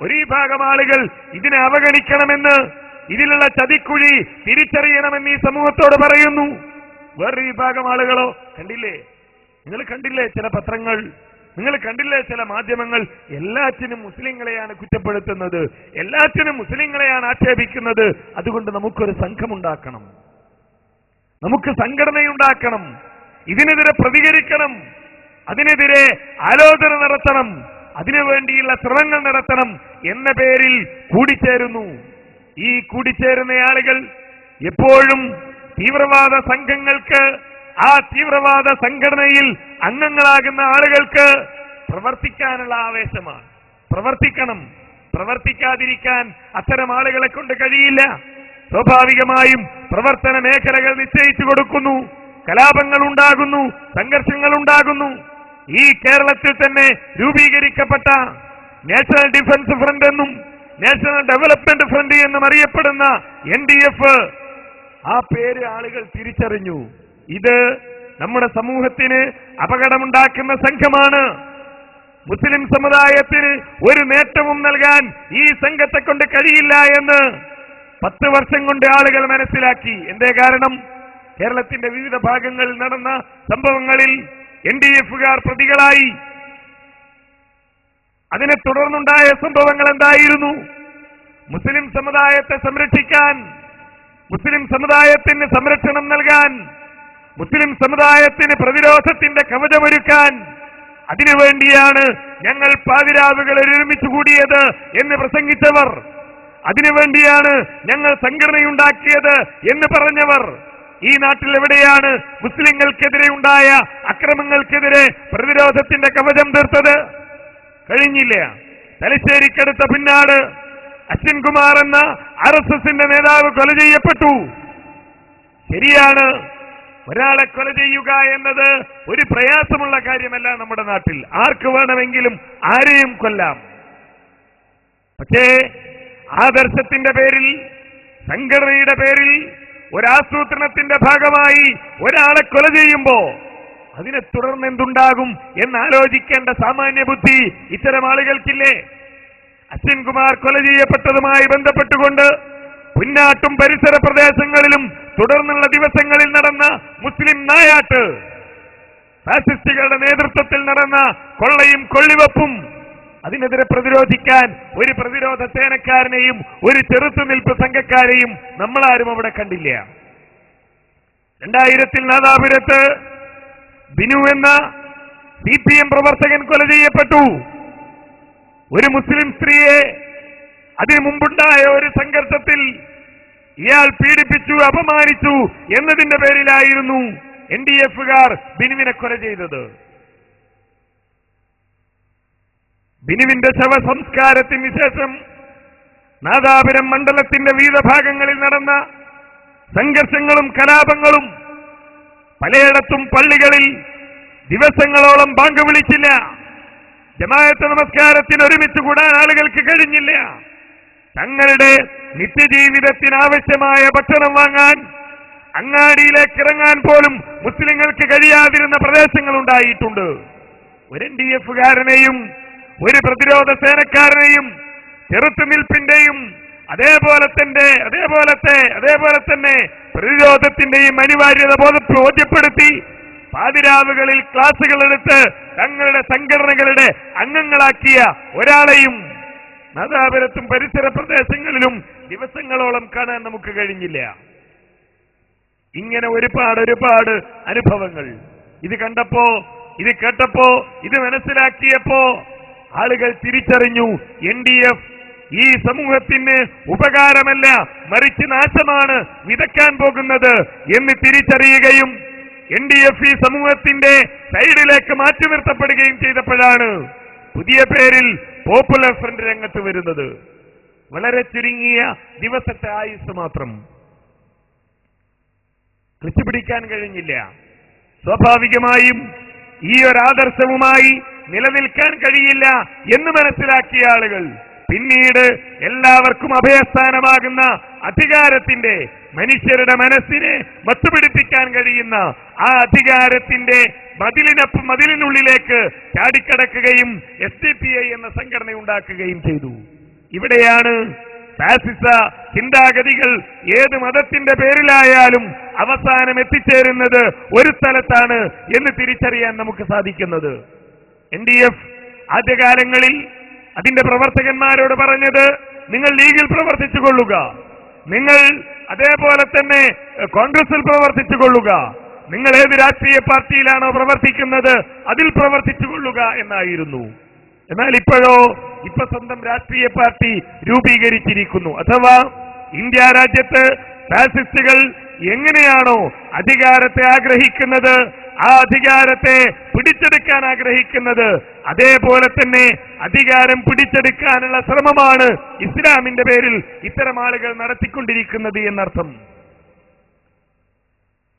Speaker 4: ഒരു വിഭാഗം ആളുകൾ ഇതിനെ അവഗണിക്കണമെന്ന്, ഇതിലുള്ള ചതിക്കുഴി തിരിച്ചറിയണമെന്ന് ഈ സമൂഹത്തോട് പറയുന്നു. വേറൊരു വിഭാഗം ആളുകളോ, നിങ്ങൾ കണ്ടില്ലേ ചില പത്രങ്ങൾ, നിങ്ങൾ കണ്ടില്ലേ ചില മാധ്യമങ്ങൾ, എല്ലാറ്റിനും മുസ്ലിങ്ങളെയാണ് കുറ്റപ്പെടുത്തുന്നത്, എല്ലാറ്റിനും മുസ്ലിങ്ങളെയാണ് ആക്ഷേപിക്കുന്നത്, അതുകൊണ്ട് നമുക്കൊരു സംഘമുണ്ടാക്കണം, നമുക്ക് സംഘടനയുണ്ടാക്കണം, ഇതിനെതിരെ പ്രതികരിക്കണം, അതിനെതിരെ ആലോചന നടത്തണം, അതിനുവേണ്ടിയുള്ള ശ്രമങ്ങൾ നടത്തണം എന്ന പേരിൽ കൂടിച്ചേരുന്നു. ഈ കൂടിച്ചേരുന്ന ആളുകൾ എപ്പോഴും തീവ്രവാദ സംഘങ്ങൾക്ക്, ആ തീവ്രവാദ സംഘടനയിൽ അംഗങ്ങളാകുന്ന ആളുകൾക്ക് പ്രവർത്തിക്കാനുള്ള ആവേശമാണ്. പ്രവർത്തിക്കണം, പ്രവർത്തിക്കാതിരിക്കാൻ അത്തരം ആളുകളെ കൊണ്ട് കഴിയില്ല. സ്വാഭാവികമായും പ്രവർത്തന മേഖലകൾ നിശ്ചയിച്ചു കൊടുക്കുന്നു, കലാപങ്ങൾ ഉണ്ടാകുന്നു, സംഘർഷങ്ങൾ ഉണ്ടാകുന്നു. ഈ കേരളത്തിൽ തന്നെ രൂപീകരിക്കപ്പെട്ട നാഷണൽ ഡിഫൻസ് ഫ്രണ്ട് എന്നും നാഷണൽ ഡെവലപ്മെന്റ് ഫ്രണ്ട് എന്നും അറിയപ്പെടുന്ന NDF, ആ പേര് ആളുകൾ തിരിച്ചറിഞ്ഞു. ഇത് നമ്മുടെ സമൂഹത്തിന് അപകടമുണ്ടാക്കുന്ന സംഘമാണ്. മുസ്ലിം സമുദായത്തിന് ഒരു നേട്ടവും നൽകാൻ ഈ സംഘത്തെ കൊണ്ട് കഴിയില്ല എന്ന് 10 വർഷം കൊണ്ട് ആളുകൾ മനസ്സിലാക്കി. എന്തേ കാരണം? കേരളത്തിന്റെ വിവിധ ഭാഗങ്ങളിൽ നടന്ന സംഭവങ്ങളിൽ NDF-കാർ പ്രതികളായി. അതിനെ തുടർന്നുണ്ടായ സംഭവങ്ങൾ എന്തായിരുന്നു? മുസ്ലിം സമുദായത്തെ സംരക്ഷിക്കാൻ, മുസ്ലിം സമുദായത്തിന് സംരക്ഷണം നൽകാൻ, മുസ്ലിം സമുദായത്തിന് പ്രതിരോധത്തിന്റെ കവചമൊരുക്കാൻ, അതിനുവേണ്ടിയാണ് ഞങ്ങൾ പാതിരാവുകളെ ഒരുമിച്ച് കൂടിയത് എന്ന് പ്രസംഗിച്ചവർ, അതിനുവേണ്ടിയാണ് ഞങ്ങൾ സംഘടനയുണ്ടാക്കിയത് എന്ന് പറഞ്ഞവർ ഈ നാട്ടിൽ എവിടെയാണ് മുസ്ലിങ്ങൾക്കെതിരെ ഉണ്ടായ അക്രമങ്ങൾക്കെതിരെ പ്രതിരോധത്തിന്റെ കവചം തീർത്തത്? കഴിഞ്ഞില്ല. തലശ്ശേരിക്കടുത്ത പിന്നാട് അശ്വിൻ കുമാർ എന്ന RSSന്റെ നേതാവ് കൊല ചെയ്യപ്പെട്ടു. ശരിയാണ്, ഒരാളെ കൊല ചെയ്യുക എന്നത് ഒരു പ്രയാസമുള്ള കാര്യമല്ല നമ്മുടെ നാട്ടിൽ. ആർക്ക് വേണമെങ്കിലും ആരെയും കൊല്ലാം. പക്ഷേ ആദർശത്തിന്റെ പേരിൽ, സംഘടനയുടെ പേരിൽ, ഒരാസൂത്രണത്തിന്റെ ഭാഗമായി ഒരാളെ കൊല ചെയ്യുമ്പോ അതിനെ തുടർന്ന് എന്തുണ്ടാകും എന്നാലോചിക്കേണ്ട സാമാന്യ ബുദ്ധി ഇത്തരം ആളുകൾക്കില്ലേ? അശ്വിൻ കുമാർ കൊല ചെയ്യപ്പെട്ടതുമായി ബന്ധപ്പെട്ടുകൊണ്ട് പുന്നാട്ടും പരിസര പ്രദേശങ്ങളിലും തുടർന്നുള്ള ദിവസങ്ങളിൽ നടന്ന മുസ്ലിം നായാട്ട്, ഫാസിസ്റ്റുകളുടെ നേതൃത്വത്തിൽ നടന്ന കൊള്ളയും കൊള്ളിവെപ്പും, അതിനെതിരെ പ്രതിരോധിക്കാൻ ഒരു പ്രതിരോധ സേനക്കാരനെയും ഒരു ചെറുത്തുനിൽപ്പ് സംഘക്കാരെയും നമ്മളാരും അവിടെ കണ്ടില്ല. 2000 നാദാപുരത്ത് ബിനു എന്ന CPM പ്രവർത്തകൻ കൊല ചെയ്യപ്പെട്ടു. ഒരു മുസ്ലിം സ്ത്രീയെ അതിനു മുമ്പുണ്ടായ ഒരു സംഘർഷത്തിൽ ഇയാൾ പീഡിപ്പിച്ചു, അപമാനിച്ചു എന്നതിന്റെ പേരിലായിരുന്നു NDF-കാർ ബിനുവിനെ കൊല ചെയ്തത്. ബിനുവിന്റെ ശവസംസ്കാരത്തിന് ശേഷം നാദാപുരം മണ്ഡലത്തിന്റെ വിവിധ ഭാഗങ്ങളിൽ നടന്ന സംഘർഷങ്ങളും കലാപങ്ങളും, പലയിടത്തും പള്ളികളിൽ ദിവസങ്ങളോളം ബാങ്ക് വിളിച്ചില്ല, ജമാഅത്ത് നമസ്കാരത്തിന് ഒരുമിച്ച് കൂടാൻ ആളുകൾക്ക് കഴിഞ്ഞില്ല, തങ്ങളുടെ നിത്യജീവിതത്തിന് ആവശ്യമായ ഭക്ഷണം വാങ്ങാൻ അങ്ങാടിയിലേക്ക് ഇറങ്ങാൻ പോലും മുസ്ലിങ്ങൾക്ക് കഴിയാതിരുന്ന പ്രദേശങ്ങൾ ഉണ്ടായിട്ടുണ്ട്. ഒരു NDF-കാരനെയും ഒരു പ്രതിരോധ സേനക്കാരനെയും ചെറുത്തുനിൽപ്പിന്റെയും അതേപോലെ തന്നെ പ്രതിരോധത്തിന്റെയും അനിവാര്യത ബോധ്യപ്പെടുത്തി പാതിരാവുകളിൽ ക്ലാസുകളെടുത്ത് തങ്ങളുടെ സംഘടനകളുടെ അംഗങ്ങളാക്കിയ ഒരാളെയും നാദാപുരത്തും പരിസര പ്രദേശങ്ങളിലും ദിവസങ്ങളോളം കാണാൻ നമുക്ക് കഴിഞ്ഞില്ല. ഇങ്ങനെ ഒരുപാട് അനുഭവങ്ങൾ ഇത് കണ്ടപ്പോ, ഇത് കേട്ടപ്പോ, ഇത് മനസ്സിലാക്കിയപ്പോ ആളുകൾ തിരിച്ചറിഞ്ഞു, NDF ഈ സമൂഹത്തിന് ഉപകാരമല്ല, മറിച്ച് നാശമാണ് വിതയ്ക്കാൻ പോകുന്നത് എന്ന് തിരിച്ചറിയുകയും NDF ഈ സമൂഹത്തിന്റെ സൈഡിലേക്ക് മാറ്റി നിർത്തപ്പെടുകയും ചെയ്തപ്പോഴാണ് പുതിയ പേരിൽ പോപ്പുലർ ഫ്രണ്ട് രംഗത്ത് വരുന്നത്. വളരെ ചുരുങ്ങിയ ദിവസത്തെ ആയുസ് മാത്രം. ക്ലിച്ചുപിടിക്കാൻ കഴിഞ്ഞില്ല. സ്വാഭാവികമായും ഈ ഒരു ആദർശവുമായി നിലനിൽക്കാൻ കഴിയില്ല എന്ന് മനസ്സിലാക്കിയ ആളുകൾ പിന്നീട് എല്ലാവർക്കും അഭയസ്ഥാനമാകുന്ന അധികാരത്തിന്റെ, മനുഷ്യരുടെ മനസ്സിനെ മത്തുപിടിപ്പിക്കാൻ കഴിയുന്ന ആ അധികാരത്തിന്റെ മതിലിനുള്ളിലേക്ക് ചാടിക്കടക്കുകയും SDPI എന്ന സംഘടന ഉണ്ടാക്കുകയും ചെയ്തു. ഇവിടെയാണ് ഫാസിസ ചിന്താഗതികൾ ഏത് മതത്തിന്റെ പേരിലായാലും അവസാനം എത്തിച്ചേരുന്നത് ഒരു സ്ഥലത്താണ് എന്ന് തിരിച്ചറിയാൻ നമുക്ക് സാധിക്കുന്നത്. NDF ആദ്യകാലങ്ങളിൽ അതിന്റെ പ്രവർത്തകന്മാരോട് പറഞ്ഞത്, നിങ്ങൾ ലീഗിൽ പ്രവർത്തിച്ചു കൊള്ളുക, നിങ്ങൾ അതേപോലെ തന്നെ കോൺഗ്രസിൽ പ്രവർത്തിച്ചു കൊള്ളുക, നിങ്ങൾ ഏത് രാഷ്ട്രീയ പാർട്ടിയിലാണോ പ്രവർത്തിക്കുന്നത് അതിൽ പ്രവർത്തിച്ചു കൊള്ളുക എന്നായിരുന്നു. എന്നാൽ ഇപ്പോഴോ, ഇപ്പൊ സ്വന്തം രാഷ്ട്രീയ പാർട്ടി രൂപീകരിച്ചിരിക്കുന്നു. അഥവാ ഇന്ത്യ രാജ്യത്ത് ഫാസിസ്റ്റുകൾ എങ്ങനെയാണോ അധികാരത്തെ ആഗ്രഹിക്കുന്നത്, ആ അധികാരത്തെ പിടിച്ചെടുക്കാൻ ആഗ്രഹിക്കുന്നത്, അതേപോലെ തന്നെ അധികാരം പിടിച്ചെടുക്കാനുള്ള ശ്രമമാണ് ഇസ്ലാമിന്റെ പേരിൽ ഇത്തരം ആളുകൾ നടത്തിക്കൊണ്ടിരിക്കുന്നത് എന്നർത്ഥം.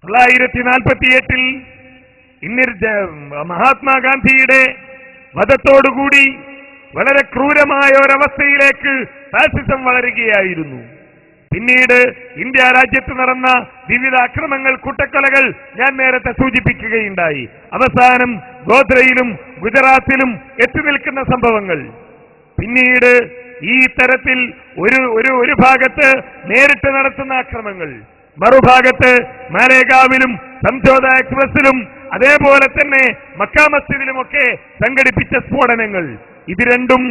Speaker 4: 1948 മഹാത്മാഗാന്ധിയുടെ വധത്തോടുകൂടി വളരെ ക്രൂരമായ ഒരവസ്ഥയിലേക്ക് ഫാസിസം വളരുകയായിരുന്നു. പിന്നീട് ഇന്ത്യ രാജ്യത്ത് നടന്ന വിവിധ അക്രമങ്ങൾ, കൂട്ടക്കൊലകൾ ഞാൻ നേരത്തെ സൂചിപ്പിക്കുകയുണ്ടായി. അവസാനം ഗോദ്രയിലും ഗുജറാത്തിലും എത്തി നിൽക്കുന്ന സംഭവങ്ങൾ. പിന്നീട് ഈ തരത്തിൽ ഒരു ഭാഗത്ത് നേരിട്ട് നടത്തുന്ന അക്രമങ്ങൾ, മറുഭാഗത്ത് മാലേഗാവിലും സംജോത എക്സ്പ്രസിലും അതേപോലെ തന്നെ മക്ക മസ്ജിദിലുമൊക്കെ സംഘടിപ്പിച്ച സ്ഫോടനങ്ങൾ, ഇത് രണ്ടും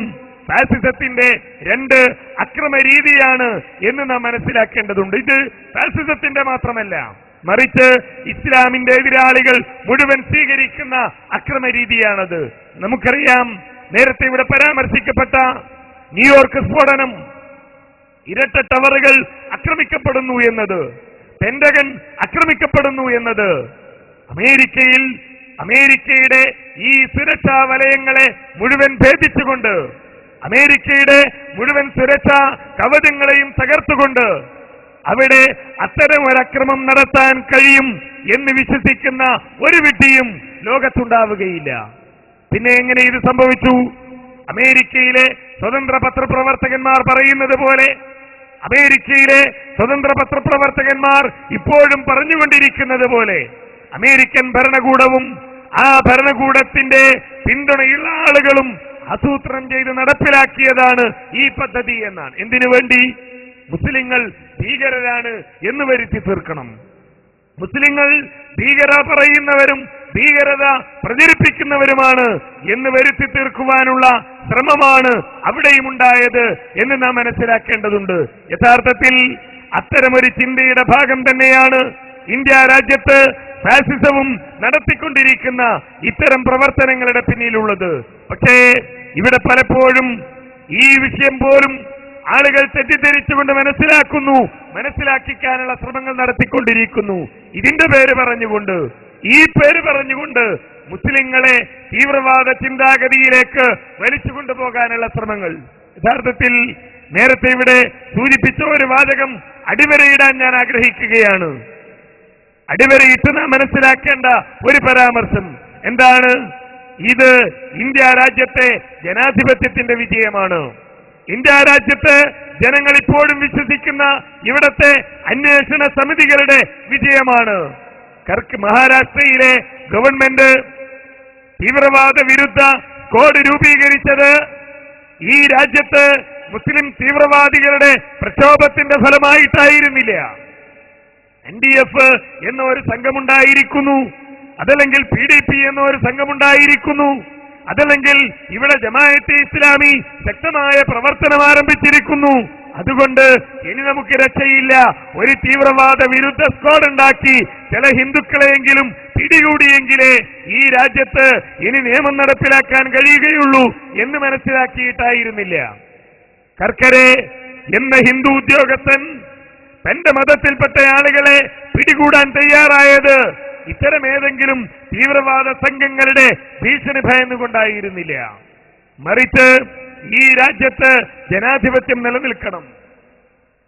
Speaker 4: ഫാസിസത്തിന്റെ രണ്ട് അക്രമ രീതിയാണ് എന്ന് നാം മനസ്സിലാക്കേണ്ടതുണ്ട്. ഇത് ഫാസിസത്തിന്റെ മാത്രമല്ല, മറിച്ച് ഇസ്ലാമിന്റെ എതിരാളികൾ മുഴുവൻ സ്വീകരിക്കുന്ന അക്രമ രീതിയാണത്. നമുക്കറിയാം, നേരത്തെ ഇവിടെ പരാമർശിക്കപ്പെട്ട ന്യൂയോർക്ക് സ്ഫോടനം, ഇരട്ട ടവറുകൾ ആക്രമിക്കപ്പെടുന്നു എന്നത്, പെന്റഗൺ ആക്രമിക്കപ്പെടുന്നു എന്നത്, അമേരിക്കയുടെ ഈ സുരക്ഷാ വലയങ്ങളെ മുഴുവൻ ഭേദിച്ചുകൊണ്ട്, അമേരിക്കയുടെ മുഴുവൻ സുരക്ഷാ കവചങ്ങളെയും തകർത്തുകൊണ്ട് അവിടെ അത്തരം ഒരക്രമം നടത്താൻ കഴിയും എന്ന് വിശ്വസിക്കുന്ന ഒരു വിഡ്ഢിയും ലോകത്തുണ്ടാവുകയില്ല. പിന്നെ എങ്ങനെ ഇത് സംഭവിച്ചു? അമേരിക്കയിലെ സ്വതന്ത്ര പത്രപ്രവർത്തകന്മാർ പറയുന്നത് പോലെ, അമേരിക്കയിലെ സ്വതന്ത്ര പത്രപ്രവർത്തകന്മാർ ഇപ്പോഴും പറഞ്ഞുകൊണ്ടിരിക്കുന്നത് പോലെ, അമേരിക്കൻ ഭരണകൂടവും ആ ഭരണകൂടത്തിന്റെ പിന്തുണയുള്ള ആളുകളും ആസൂത്രണം ചെയ്ത് നടപ്പിലാക്കിയതാണ് ഈ പദ്ധതി എന്നാണ്. എന്തിനു വേണ്ടി? മുസ്ലിങ്ങൾ ഭീകരരാണ് എന്ന് വരുത്തി തീർക്കണം. മുസ്ലിങ്ങൾ ഭീകര പറയുന്നവരും ഭീകരത പ്രചരിപ്പിക്കുന്നവരുമാണ് എന്ന് വരുത്തി തീർക്കുവാനുള്ള ശ്രമമാണ് അവിടെയും ഉണ്ടായത് എന്ന് നാം മനസ്സിലാക്കേണ്ടതുണ്ട്. യഥാർത്ഥത്തിൽ അത്തരമൊരു ചിന്തയുടെ ഭാഗം തന്നെയാണ് ഇന്ത്യ രാജ്യത്ത് ഫാസിസവും നടത്തിക്കൊണ്ടിരിക്കുന്ന ഇത്തരം പ്രവർത്തനങ്ങളുടെ പിന്നിലുള്ളത്. പക്ഷേ ഇവിടെ പലപ്പോഴും ഈ വിഷയം പോലും ആളുകൾ തെറ്റിദ്ധരിച്ചുകൊണ്ട് മനസ്സിലാക്കിക്കാനുള്ള ശ്രമങ്ങൾ നടത്തിക്കൊണ്ടിരിക്കുന്നു. ഇതിന്റെ പേര് പറഞ്ഞുകൊണ്ട് മുസ്ലിങ്ങളെ തീവ്രവാദ ചിന്താഗതിയിലേക്ക് വലിച്ചുകൊണ്ടുപോകാനുള്ള ശ്രമങ്ങൾ. യഥാർത്ഥത്തിൽ നേരത്തെ ഇവിടെ സൂചിപ്പിച്ച ഒരു വാചകം അടിവരയിടാൻ ഞാൻ ആഗ്രഹിക്കുകയാണ്. അടിവരയിട്ട് നാം മനസ്സിലാക്കേണ്ട ഒരു പരാമർശം എന്താണ്? ഇത് ഇന്ത്യ രാജ്യത്തെ ജനാധിപത്യത്തിന്റെ വിജയമാണ്. ഇന്ത്യ രാജ്യത്ത് ജനങ്ങൾ ഇപ്പോഴും വിശ്വസിക്കുന്ന ഇവിടത്തെ അന്വേഷണ സമിതികളുടെ വിജയമാണ്. മഹാരാഷ്ട്രയിലെ ഗവൺമെന്റ് തീവ്രവാദ വിരുദ്ധ കോഡ് രൂപീകരിച്ചത് ഈ രാജ്യത്ത് മുസ്ലിം തീവ്രവാദികളുടെ പ്രക്ഷോഭത്തിന്റെ ഫലമായിട്ടായിരുന്നില്ല. NDF എന്ന ഒരു സംഘമുണ്ടായിരിക്കുന്നു, അതല്ലെങ്കിൽ PDP എന്ന ഒരു സംഘമുണ്ടായിരിക്കുന്നു, അതല്ലെങ്കിൽ ഇവിടെ ജമാഅത്തെ ഇസ്ലാമി ശക്തമായ പ്രവർത്തനം ആരംഭിച്ചിരിക്കുന്നു. അതുകൊണ്ട് ഇനി നമുക്ക് രക്ഷയില്ല, ഒരു തീവ്രവാദ വിരുദ്ധ സ്ക്വാഡ് ഉണ്ടാക്കി ചില ഹിന്ദുക്കളെയെങ്കിലും പിടികൂടിയെങ്കിലേ ഈ രാജ്യത്ത് ഇനി നിയമം നടപ്പിലാക്കാൻ കഴിയുകയുള്ളൂ എന്ന് മനസ്സിലാക്കിയിട്ടായിരുന്നില്ല. കർക്കരെ എന്ന ഹിന്ദു ഉദ്യോഗസ്ഥൻ തന്റെ മതത്തിൽപ്പെട്ട ആളുകളെ പിടികൂടാൻ തയ്യാറായത് ഇത്തരം ഏതെങ്കിലും തീവ്രവാദ സംഘങ്ങളുടെ ഭീഷണി ഭയന്നുകൊണ്ടായിരുന്നില്ല. മറിച്ച് ഈ രാജ്യത്ത് ജനാധിപത്യം നിലനിൽക്കണം,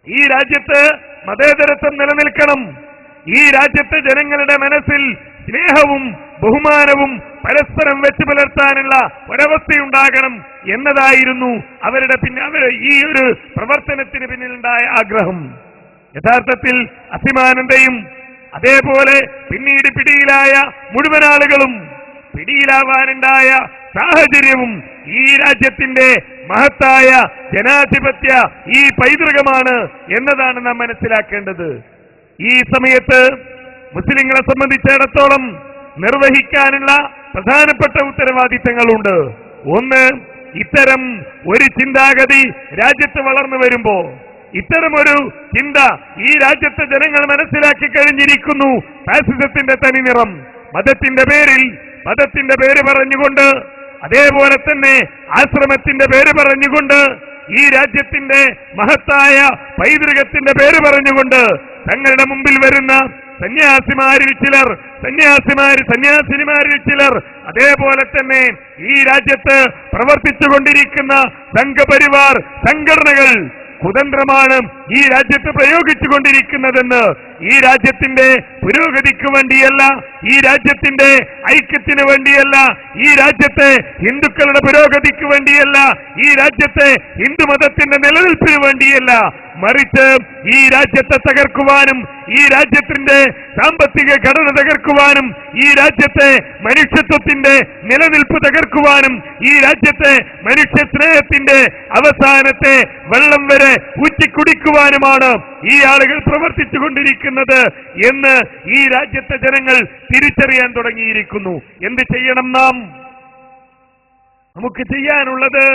Speaker 4: ഈ രാജ്യത്ത് മതേതരത്വം നിലനിൽക്കണം, ഈ രാജ്യത്തെ ജനങ്ങളുടെ മനസ്സിൽ സ്നേഹവും ബഹുമാനവും പരസ്പരം വെച്ചു പുലർത്താനുള്ള ഒരവസ്ഥയുണ്ടാകണം എന്നതായിരുന്നു ഈ ഒരു പ്രവർത്തനത്തിന് പിന്നിലുണ്ടായ ആഗ്രഹം. യഥാർത്ഥത്തിൽ അസിമാനന്ദയും അതേപോലെ പിന്നീട് പിടിയിലായ മുഴുവൻ ആളുകളും പിടിയിലാവാനുണ്ടായ സാഹചര്യവും ഈ രാജ്യത്തിന്റെ മഹത്തായ ജനാധിപത്യ ഈ പൈതൃകമാണ് എന്നതാണ് നാം മനസ്സിലാക്കേണ്ടത്. ഈ സമയത്ത് മുസ്ലിങ്ങളെ സംബന്ധിച്ചിടത്തോളം നിർവഹിക്കാനുള്ള പ്രധാനപ്പെട്ട ഉത്തരവാദിത്തങ്ങളുണ്ട്. ഒന്ന്, ഇത്തരം ഒരു ചിന്താഗതി രാജ്യത്ത് വളർന്നു വരുമ്പോ, ഇത്തരമൊരു ചിന്ത ഈ രാജ്യത്തെ ജനങ്ങൾ മനസ്സിലാക്കി കഴിഞ്ഞിരിക്കുന്നു. ഫാസിസത്തിന്റെ തനിനിറം മതത്തിന്റെ പേര് പറഞ്ഞുകൊണ്ട്, അതേപോലെ തന്നെ ആശ്രമത്തിന്റെ പേര് പറഞ്ഞുകൊണ്ട്, ഈ രാജ്യത്തിന്റെ മഹത്തായ പൈതൃകത്തിന്റെ പേര് പറഞ്ഞുകൊണ്ട് തങ്ങളുടെ മുമ്പിൽ വരുന്ന സന്യാസിമാരിൽ ചിലർ അതേപോലെ തന്നെ ഈ രാജ്യത്ത് പ്രവർത്തിച്ചുകൊണ്ടിരിക്കുന്ന സംഘപരിവാർ സംഘടനകൾ കുതന്ത്രമാണ് ഈ രാജ്യത്ത് പ്രയോഗിച്ചുകൊണ്ടിരിക്കുന്നതെന്ന്, ഈ രാജ്യത്തിന്റെ പുരോഗതിക്ക് വേണ്ടിയല്ല, ഈ രാജ്യത്തിന്റെ ഐക്യത്തിന് വേണ്ടിയല്ല, ഈ രാജ്യത്തെ ഹിന്ദുക്കളുടെ പുരോഗതിക്ക് വേണ്ടിയല്ല, ഈ രാജ്യത്തെ ഹിന്ദുമതത്തിന്റെ നിലനിൽപ്പിന് വേണ്ടിയല്ല, മറിച്ച് ഈ രാജ്യത്തെ തകർക്കുവാനും, ഈ രാജ്യത്തിന്റെ സാമ്പത്തിക ഘടന തകർക്കുവാനും, ഈ രാജ്യത്തെ മനുഷ്യത്വത്തിന്റെ നിലനിൽപ്പ് തകർക്കുവാനും, ഈ രാജ്യത്തെ മനുഷ്യ സ്നേഹത്തിന്റെ അവസാനത്തെ വെള്ളം വരെ ഊറ്റിക്കുടിക്കുവാനുമാണ് ഈ ആളുകൾ പ്രവർത്തിച്ചുകൊണ്ടിരിക്കുന്നത് എന്ന് ഈ രാജ്യത്തെ ജനങ്ങൾ തിരിച്ചറിയാൻ തുടങ്ങിയിരിക്കുന്നു. എന്ത് ചെയ്യണം? നമുക്ക് ചെയ്യാനുള്ളത്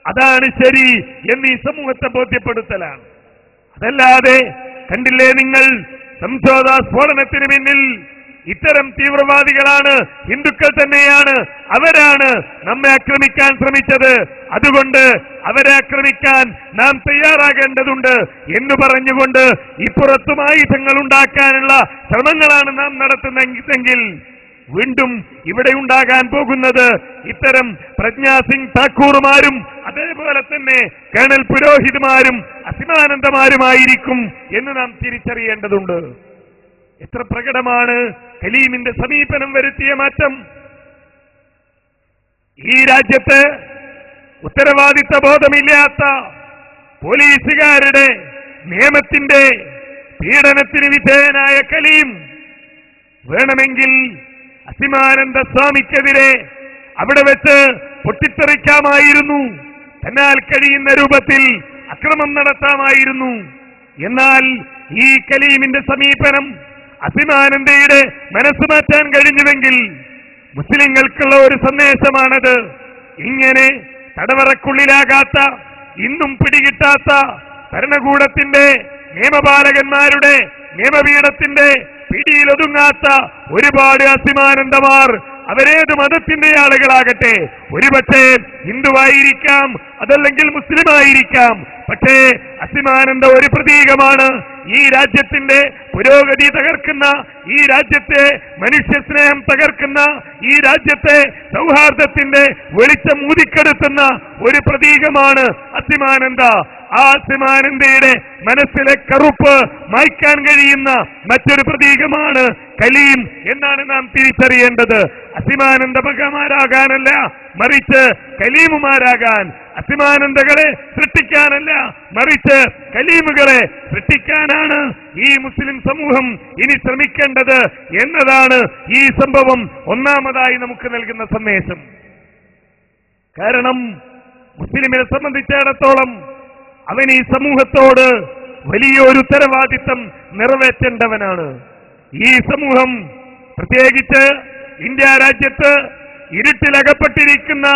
Speaker 4: അതാണ് ശരി എന്ന് ഈ സമൂഹത്തെ ബോധ്യപ്പെടുത്തലാണ്. അതല്ലാതെ കണ്ടില്ലേ നിങ്ങൾ, സംസോധ സ്ഫോടനത്തിന് പിന്നിൽ ഇത്തരം തീവ്രവാദികളാണ്, ഹിന്ദുക്കൾ തന്നെയാണ്, അവരാണ് നമ്മെ ആക്രമിക്കാൻ ശ്രമിച്ചത്, അതുകൊണ്ട് അവരെ ആക്രമിക്കാൻ നാം തയ്യാറാകേണ്ടതുണ്ട് എന്ന് പറഞ്ഞുകൊണ്ട് ഇപ്പുറത്തും ആയുധങ്ങൾ ഉണ്ടാക്കാനുള്ള ശ്രമങ്ങളാണ് നാം നടത്തുന്നതെങ്കിൽ വീണ്ടും ഇവിടെ ഉണ്ടാകാൻ പോകുന്നത് ഇത്തരം പ്രജ്ഞാ സിംഗ് താക്കൂർമാരും അതേപോലെ തന്നെ കേണൽ പുരോഹിതമാരും അസിമാനന്ദമാരുമായിരിക്കും എന്ന് നാം തിരിച്ചറിയേണ്ടതുണ്ട്. എത്ര പ്രകടമാണ് കലീമിന്റെ സമീപനം വരുത്തിയ മാറ്റം! ഈ രാജ്യത്ത് ഉത്തരവാദിത്ത ബോധമില്ലാത്ത പോലീസുകാരുടെ നിയമത്തിന്റെ പീഡനത്തിന് വിധേയനായ കലീം വേണമെങ്കിൽ അസിമാനന്ദ സ്വാമിക്കെതിരെ അവിടെ വെച്ച് പൊട്ടിത്തെറിക്കാമായിരുന്നു, തന്നാൽ കഴിയുന്ന രൂപത്തിൽ അക്രമം നടത്താമായിരുന്നു. എന്നാൽ ഈ കലീമിന്റെ സമീപനം അസിമാനന്ദയുടെ മനസ്സ് മാറ്റാൻ കഴിഞ്ഞുവെങ്കിൽ മുസ്ലിങ്ങൾക്കുള്ള ഒരു സന്ദേശമാണത്. ഇങ്ങനെ തടവറക്കുള്ളിലാകാത്ത, ഇന്നും പിടികിട്ടാത്ത ഭരണകൂടത്തിന്റെ നിയമപാലകന്മാരുടെ നിയമപീഠത്തിന്റെ പിടിയിലൊതുങ്ങാത്ത ഒരുപാട് അസിമാനന്ദമാർ, അവരേത് മതത്തിന്റെ ആളുകളാകട്ടെ, ഒരുപക്ഷെ ഹിന്ദുവായിരിക്കാം, അതല്ലെങ്കിൽ മുസ്ലിമായിരിക്കാം, പക്ഷേ അസിമാനന്ദ ഒരു പ്രതീകമാണ്. ഈ രാജ്യത്തിന്റെ പുരോഗതി തകർക്കുന്ന, ഈ രാജ്യത്തെ മനുഷ്യസ്നേഹം തകർക്കുന്ന, ഈ രാജ്യത്തെ സൗഹാർദ്ദത്തിന്റെ വെളിച്ചം ഊതിക്കെടുത്തുന്ന ഒരു പ്രതീകമാണ് അസിമാനന്ദ. ആ അസിമാനന്ദയുടെ മനസ്സിലെ കറുപ്പ് മായ്ക്കാൻ കഴിയുന്ന മറ്റൊരു പ്രതീകമാണ് കലീം എന്നാണ് നാം തിരിച്ചറിയേണ്ടത്. അസിമാനന്ദ മകമാരാകാനല്ല, മറിച്ച് കലീമുമാരാകാൻ, അസിമാനന്ദകളെ സൃഷ്ടിക്കാനല്ല, മറിച്ച് കലീമുകളെ സൃഷ്ടിക്കാനാണ് ഈ മുസ്ലിം സമൂഹം ഇനി ശ്രമിക്കേണ്ടത് എന്നതാണ് ഈ സംഭവം ഒന്നാമതായി നമുക്ക് നൽകുന്ന സന്ദേശം. കാരണം മുസ്ലിമിനെ സംബന്ധിച്ചിടത്തോളം അവൻ ഈ സമൂഹത്തോട് വലിയൊരു ഉത്തരവാദിത്തം നിറവേറ്റേണ്ടവനാണ്. ഈ സമൂഹം, പ്രത്യേകിച്ച് ഇന്ത്യ രാജ്യത്ത് ഇരുട്ടിലകപ്പെട്ടിരിക്കുന്ന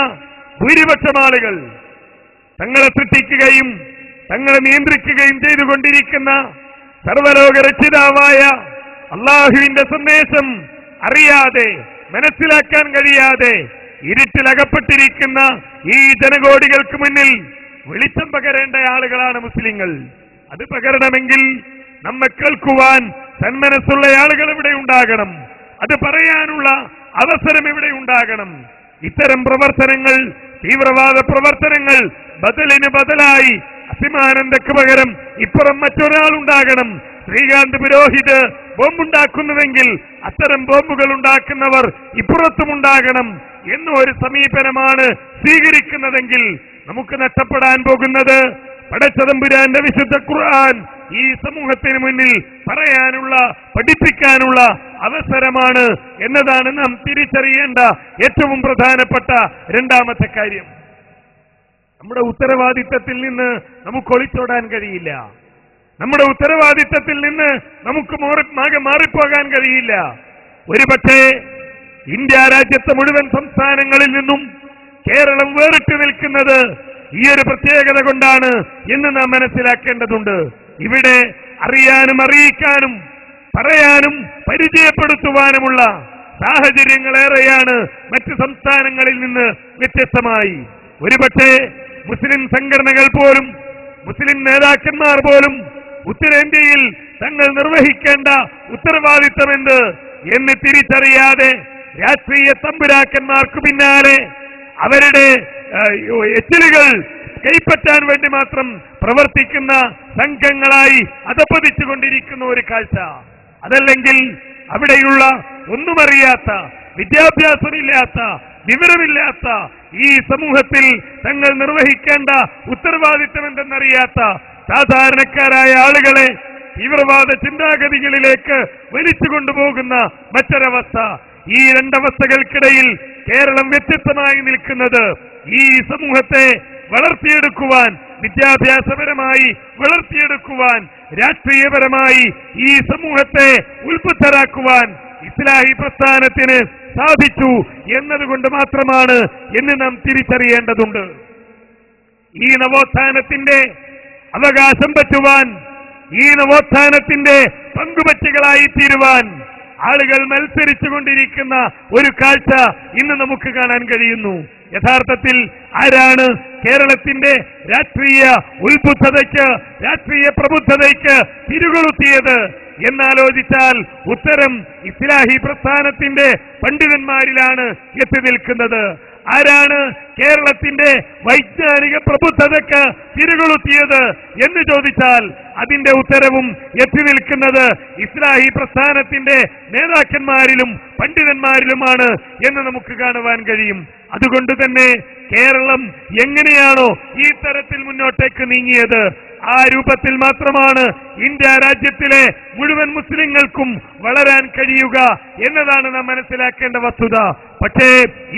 Speaker 4: ഭൂരിപക്ഷം ആളുകൾ തങ്ങളെ സൃഷ്ടിക്കുകയും തങ്ങളെ നിയന്ത്രിക്കുകയും ചെയ്തുകൊണ്ടിരിക്കുന്ന സർവലോക രക്ഷിതാവായ അള്ളാഹുവിന്റെ സന്ദേശം അറിയാതെ, മനസ്സിലാക്കാൻ കഴിയാതെ ഇരുട്ടിലകപ്പെട്ടിരിക്കുന്ന ഈ ജനകോടികൾക്ക് മുന്നിൽ വെളിച്ചം പകരേണ്ട ആളുകളാണ് മുസ്ലിങ്ങൾ. അത് പകരണമെങ്കിൽ നമ്മെ കേൾക്കുവാൻ സന്മനസ്സുള്ള ആളുകൾ ഇവിടെ ഉണ്ടാകണം. അത് പറയാനുള്ള അവസരം ഇവിടെ ഉണ്ടാകണം. ഇത്തരം പ്രവർത്തനങ്ങൾ, തീവ്രവാദ പ്രവർത്തനങ്ങൾ ബദലിന് ബദലായി അസിമാനന്ദക്ക് പകരം ഇപ്പുറം മറ്റൊരാൾ ഉണ്ടാകണം. ശ്രീകാന്ത് പുരോഹിത് ബോംബുണ്ടാക്കുന്നുവെങ്കിൽ അത്തരം ബോംബുകൾ ഉണ്ടാക്കുന്നവർ ഇപ്പുറത്തുമുണ്ടാകണം എന്ന ഒരു സമീപനമാണ് സ്വീകരിക്കുന്നതെങ്കിൽ നമുക്ക് നഷ്ടപ്പെടാൻ പോകുന്നത് പടച്ചതമ്പുരാന്റെ വിശുദ്ധ ഖുർആൻ ഈ സമൂഹത്തിന് മുന്നിൽ പറയാനുള്ള, പഠിപ്പിക്കാനുള്ള അവസരമാണ് എന്നതാണ് നാം തിരിച്ചറിയേണ്ട ഏറ്റവും പ്രധാനപ്പെട്ട രണ്ടാമത്തെ കാര്യം. നമ്മുടെ ഉത്തരവാദിത്തത്തിൽ നിന്ന് നമുക്ക് ഒളിച്ചോടാൻ കഴിയില്ല. നമ്മുടെ ഉത്തരവാദിത്തത്തിൽ നിന്ന് നമുക്ക് മാറിപ്പോകാൻ കഴിയില്ല. ഒരുപക്ഷേ ഇന്ത്യ രാജ്യത്തെ മുഴുവൻ സംസ്ഥാനങ്ങളിൽ നിന്നും കേരളം വേറിട്ട് നിൽക്കുന്നത് ഈ ഒരു പ്രത്യേകത കൊണ്ടാണ് എന്ന് നാം മനസ്സിലാക്കേണ്ടതുണ്ട്. ഇവിടെ അറിയാനും അറിയിക്കാനും പറയാനും പരിചയപ്പെടുത്തുവാനുമുള്ള സാഹചര്യങ്ങളേറെയാണ് മറ്റ് സംസ്ഥാനങ്ങളിൽ നിന്ന് വ്യത്യസ്തമായി. ഒരുപക്ഷേ മുസ്ലിം സംഘടനകൾ പോലും, മുസ്ലിം നേതാക്കന്മാർ പോലും ഉത്തരേന്ത്യയിൽ തങ്ങൾ നിർവഹിക്കേണ്ട ഉത്തരവാദിത്തമെന്ത് എന്ന് തിരിച്ചറിയാതെ രാഷ്ട്രീയ തമ്പുരാക്കന്മാർക്ക് പിന്നാലെ അവരുടെ എച്ചിലുകൾ കൈപ്പറ്റാൻ വേണ്ടി മാത്രം പ്രവർത്തിക്കുന്ന സംഘങ്ങളായി അധപ്പതിച്ചുകൊണ്ടിരിക്കുന്ന ഒരു കാഴ്ച. അതല്ലെങ്കിൽ അവിടെയുള്ള ഒന്നുമറിയാത്ത, വിദ്യാഭ്യാസമില്ലാത്ത, വിവരമില്ലാത്ത ഈ സമൂഹത്തിൽ തങ്ങൾ നിർവഹിക്കേണ്ട ഉത്തരവാദിത്തം എന്തെന്നറിയാത്ത സാധാരണക്കാരായ ആളുകളെ തീവ്രവാദ ചിന്താഗതികളിലേക്ക് വലിച്ചു കൊണ്ടുപോകുന്ന മറ്റൊരവസ്ഥ. ഈ രണ്ടവസ്ഥകൾക്കിടയിൽ കേരളം വ്യത്യസ്തമായി നിൽക്കുന്നത് ഈ സമൂഹത്തെ വളർത്തിയെടുക്കുവാൻ, വിദ്യാഭ്യാസപരമായി വളർത്തിയെടുക്കുവാൻ, രാഷ്ട്രീയപരമായി ഈ സമൂഹത്തെ ഉത്ബുദ്ധരാക്കുവാൻ ഇസ്ലാഹി പ്രസ്ഥാനത്തിന് സാധിച്ചു എന്നതുകൊണ്ട് മാത്രമാണ് എന്ന് നാം തിരിച്ചറിയേണ്ടതുണ്ട്. ഈ നവോത്ഥാനത്തിന്റെ അവകാശം പറ്റുവാൻ, ഈ നവോത്ഥാനത്തിന്റെ പങ്കുപറ്റുകളായി തീരുവാൻ ആളുകൾ മത്സരിച്ചുകൊണ്ടിരിക്കുന്ന ഒരു കാഴ്ച ഇന്ന് നമുക്ക് കാണാൻ കഴിയുന്നു. യഥാർത്ഥത്തിൽ ആരാണ് കേരളത്തിന്റെ രാഷ്ട്രീയ ഉത്ബുദ്ധതയ്ക്ക്, രാഷ്ട്രീയ പ്രബുദ്ധതയ്ക്ക് തിരികൊളുത്തിയത് എന്നാലോചിച്ചാൽ ഉത്തരം ഇസ്ലാഹി പ്രസ്ഥാനത്തിന്റെ പണ്ഡിതന്മാരിലാണ് എത്തി നിൽക്കുന്നത്. ആരാണ് കേരളത്തിന്റെ വൈജ്ഞാനിക പ്രബുദ്ധതയ്ക്ക് തിരികൊളുത്തിയത് എന്ന് ചോദിച്ചാൽ അതിന്റെ ഉത്തരവും എത്തി നിൽക്കുന്നത് ഇസ്ലാഹി പ്രസ്ഥാനത്തിന്റെ നേതാക്കന്മാരിലും പണ്ഡിതന്മാരിലുമാണ് എന്ന് നമുക്ക് കാണുവാൻ കഴിയും. അതുകൊണ്ട് തന്നെ കേരളം എങ്ങനെയാണോ ഈ തരത്തിൽ മുന്നോട്ടേക്ക് നീങ്ങിയത്, ആ രൂപത്തിൽ മാത്രമാണ് ഇന്ത്യ രാജ്യത്തിലെ മുഴുവൻ മുസ്ലിങ്ങൾക്കും വളരാൻ കഴിയുക എന്നതാണ് നാം മനസ്സിലാക്കേണ്ട വസ്തുത. പക്ഷേ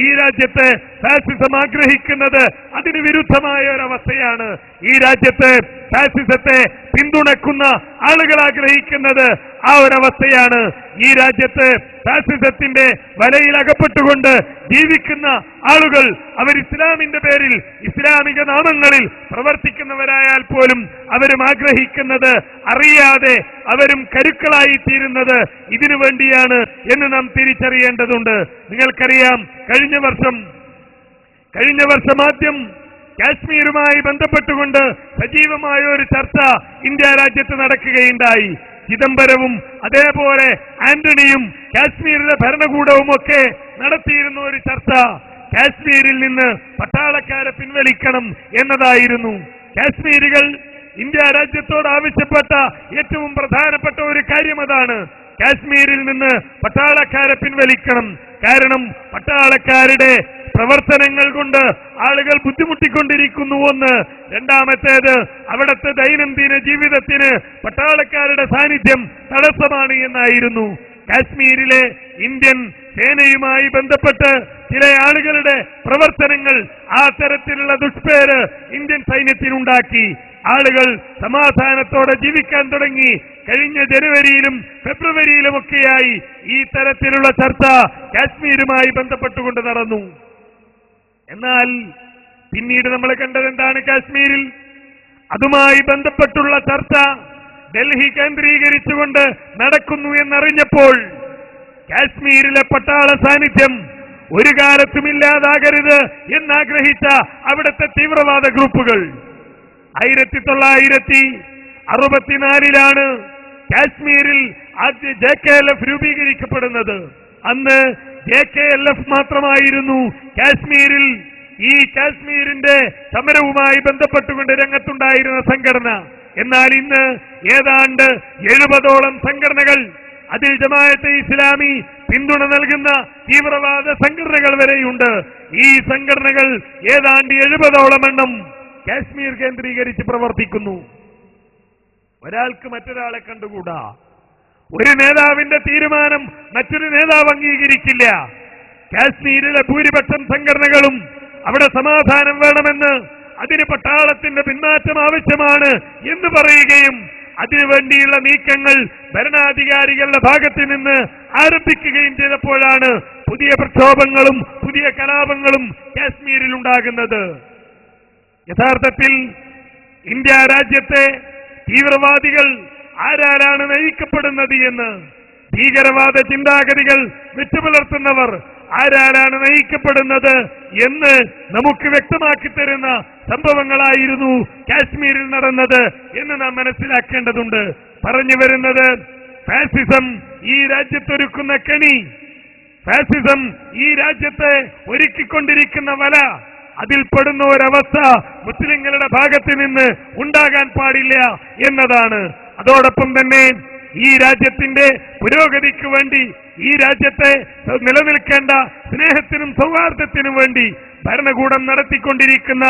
Speaker 4: ഈ രാജ്യത്ത് ഫാസിസം ആഗ്രഹിക്കുന്നത് അതിന് വിരുദ്ധമായ ഒരവസ്ഥയാണ്. ഈ രാജ്യത്ത് ഫാസിസത്തെ പിന്തുണക്കുന്ന ആളുകൾ ആഗ്രഹിക്കുന്നത് ആ ഒരവസ്ഥയാണ്. ഈ രാജ്യത്ത് ഫാസിസത്തിന്റെ വലയിൽ അകപ്പെട്ടുകൊണ്ട് ജീവിക്കുന്ന ആളുകൾ അവർ ഇസ്ലാമിന്റെ പേരിൽ, ഇസ്ലാമിക നാമങ്ങളിൽ പ്രവർത്തിക്കുന്നവരായാൽ പോലും അവരും ആഗ്രഹിക്കുന്നത് അറിയാതെ അവരും കരുക്കളായി തീരുന്നത് ഇതിനു വേണ്ടിയാണ് എന്ന് നാം തിരിച്ചറിയേണ്ടതുണ്ട്. നിങ്ങൾക്കറിയാം, കഴിഞ്ഞ വർഷം ആദ്യം കാശ്മീരുമായി ബന്ധപ്പെട്ടുകൊണ്ട് സജീവമായ ഒരു ചർച്ച ഇന്ത്യ രാജ്യത്ത് നടക്കുകയുണ്ടായി. ചിദംബരവും അതേപോലെ ആന്റണിയും കാശ്മീരിലെ ഭരണകൂടവും ഒക്കെ നടത്തിയിരുന്ന ഒരു ചർച്ച കാശ്മീരിൽ നിന്ന് പട്ടാളക്കാരെ പിൻവലിക്കണം എന്നതായിരുന്നു. കാശ്മീരികൾ ഇന്ത്യ രാജ്യത്തോട് ആവശ്യപ്പെട്ട ഏറ്റവും പ്രധാനപ്പെട്ട ഒരു കാര്യം അതാണ്. കാശ്മീരിൽ നിന്ന് പട്ടാളക്കാരെ പിൻവലിക്കണം. കാരണം പട്ടാളക്കാരുടെ പ്രവർത്തനങ്ങൾ കൊണ്ട് ആളുകൾ ബുദ്ധിമുട്ടിക്കൊണ്ടിരിക്കുന്നുവെന്ന്. രണ്ടാമത്തേത്, അവിടുത്തെ ദൈനംദിന ജീവിതത്തിന് പട്ടാളക്കാരുടെ സാന്നിധ്യം തടസ്സമാണ് എന്നായിരുന്നു. കാശ്മീരിലെ ഇന്ത്യൻ സേനയുമായി ബന്ധപ്പെട്ട് ചില ആളുകളുടെ പ്രവർത്തനങ്ങൾ ആ തരത്തിലുള്ള ദുഷ്പേര് ഇന്ത്യൻ സൈന്യത്തിനുണ്ടാക്കി. ആളുകൾ സമാധാനത്തോടെ ജീവിക്കാൻ തുടങ്ങി. കഴിഞ്ഞ ജനുവരിയിലും ഫെബ്രുവരിയിലുമൊക്കെയായി ഈ തരത്തിലുള്ള ചർച്ച കാശ്മീരുമായി ബന്ധപ്പെട്ടുകൊണ്ട് നടന്നു. എന്നാൽ പിന്നീട് നമ്മൾ കണ്ടത് എന്താണ്? കാശ്മീരിൽ അതുമായി ബന്ധപ്പെട്ടുള്ള ചർച്ച ഡൽഹി കേന്ദ്രീകരിച്ചുകൊണ്ട് നടക്കുന്നു എന്നറിഞ്ഞപ്പോൾ കാശ്മീരിലെ പട്ടാള സാന്നിധ്യം ഒരു കാലത്തുമില്ലാതാകരുത് എന്നാഗ്രഹിച്ച അവിടുത്തെ തീവ്രവാദ ഗ്രൂപ്പുകൾ 1964 കാശ്മീരിൽ ആദ്യ JKLF രൂപീകരിക്കപ്പെടുന്നത്. അന്ന് JKLF മാത്രമായിരുന്നു കാശ്മീരിൽ ഈ കാശ്മീരിന്റെ സമരവുമായി ബന്ധപ്പെട്ടുകൊണ്ട് രംഗത്തുണ്ടായിരുന്ന സംഘടന. എന്നാൽ ഇന്ന് ഏതാണ്ട് 70ഓളം സംഘടനകൾ, അതിൽ ജമാഅത്തെ ഇസ്ലാമി പിന്തുണ നൽകുന്ന തീവ്രവാദ സംഘടനകൾ വരെയുണ്ട്. ഈ സംഘടനകൾ ഏതാണ്ട് 70ഓളം എണ്ണം കാശ്മീർ കേന്ദ്രീകരിച്ച് പ്രവർത്തിക്കുന്നു. ഒരാൾക്ക് മറ്റൊരാളെ കണ്ടുകൂടാ. ഒരു നേതാവിന്റെ തീരുമാനം മറ്റൊരു നേതാവ് അംഗീകരിക്കില്ല. കാശ്മീരിലെ ഭൂരിപക്ഷം സംഘടനകളും അവിടെ സമാധാനം വേണമെന്ന്, അതിന് പട്ടാളത്തിന്റെ പിന്മാറ്റം ആവശ്യമാണ് എന്ന് പറയുകയും അതിനുവേണ്ടിയുള്ള നീക്കങ്ങൾ ഭരണാധികാരികളുടെ ഭാഗത്ത് നിന്ന് ആരംഭിക്കുകയും ചെയ്തപ്പോഴാണ് പുതിയ പ്രക്ഷോഭങ്ങളും പുതിയ കലാപങ്ങളും കാശ്മീരിൽ ഉണ്ടാകുന്നത്. യഥാർത്ഥത്തിൽ ഇന്ത്യ രാജ്യത്തെ തീവ്രവാദികൾ ആരാരാണ് നയിക്കപ്പെടുന്നത് എന്ന്, ഭീകരവാദ ചിന്താഗതികൾ വെച്ചുപുലർത്തുന്നവർ ആരാരാണ് നയിക്കപ്പെടുന്നത് എന്ന് നമുക്ക് വ്യക്തമാക്കി തരുന്ന സംഭവങ്ങളായിരുന്നു കാശ്മീരിൽ നടന്നത് എന്ന് നാം മനസ്സിലാക്കേണ്ടതുണ്ട്. പറഞ്ഞു വരുന്നത്, ഫാസിസം ഈ രാജ്യത്തൊരുക്കുന്ന കെണി, ഫാസിസം ഈ രാജ്യത്തെ ഒരുക്കിക്കൊണ്ടിരിക്കുന്ന വല, അതിൽപ്പെടുന്ന ഒരവസ്ഥ മുസ്ലിങ്ങളുടെ ഭാഗത്ത് നിന്ന് ഉണ്ടാകാൻ പാടില്ല എന്നതാണ്. അതോടൊപ്പം തന്നെ ഈ രാജ്യത്തിന്റെ പുരോഗതിക്ക് വേണ്ടി, ഈ രാജ്യത്തെ നിലനിൽക്കേണ്ട സ്നേഹത്തിനും സൗഹാർദ്ദത്തിനും വേണ്ടി ഭരണകൂടം നടത്തിക്കൊണ്ടിരിക്കുന്ന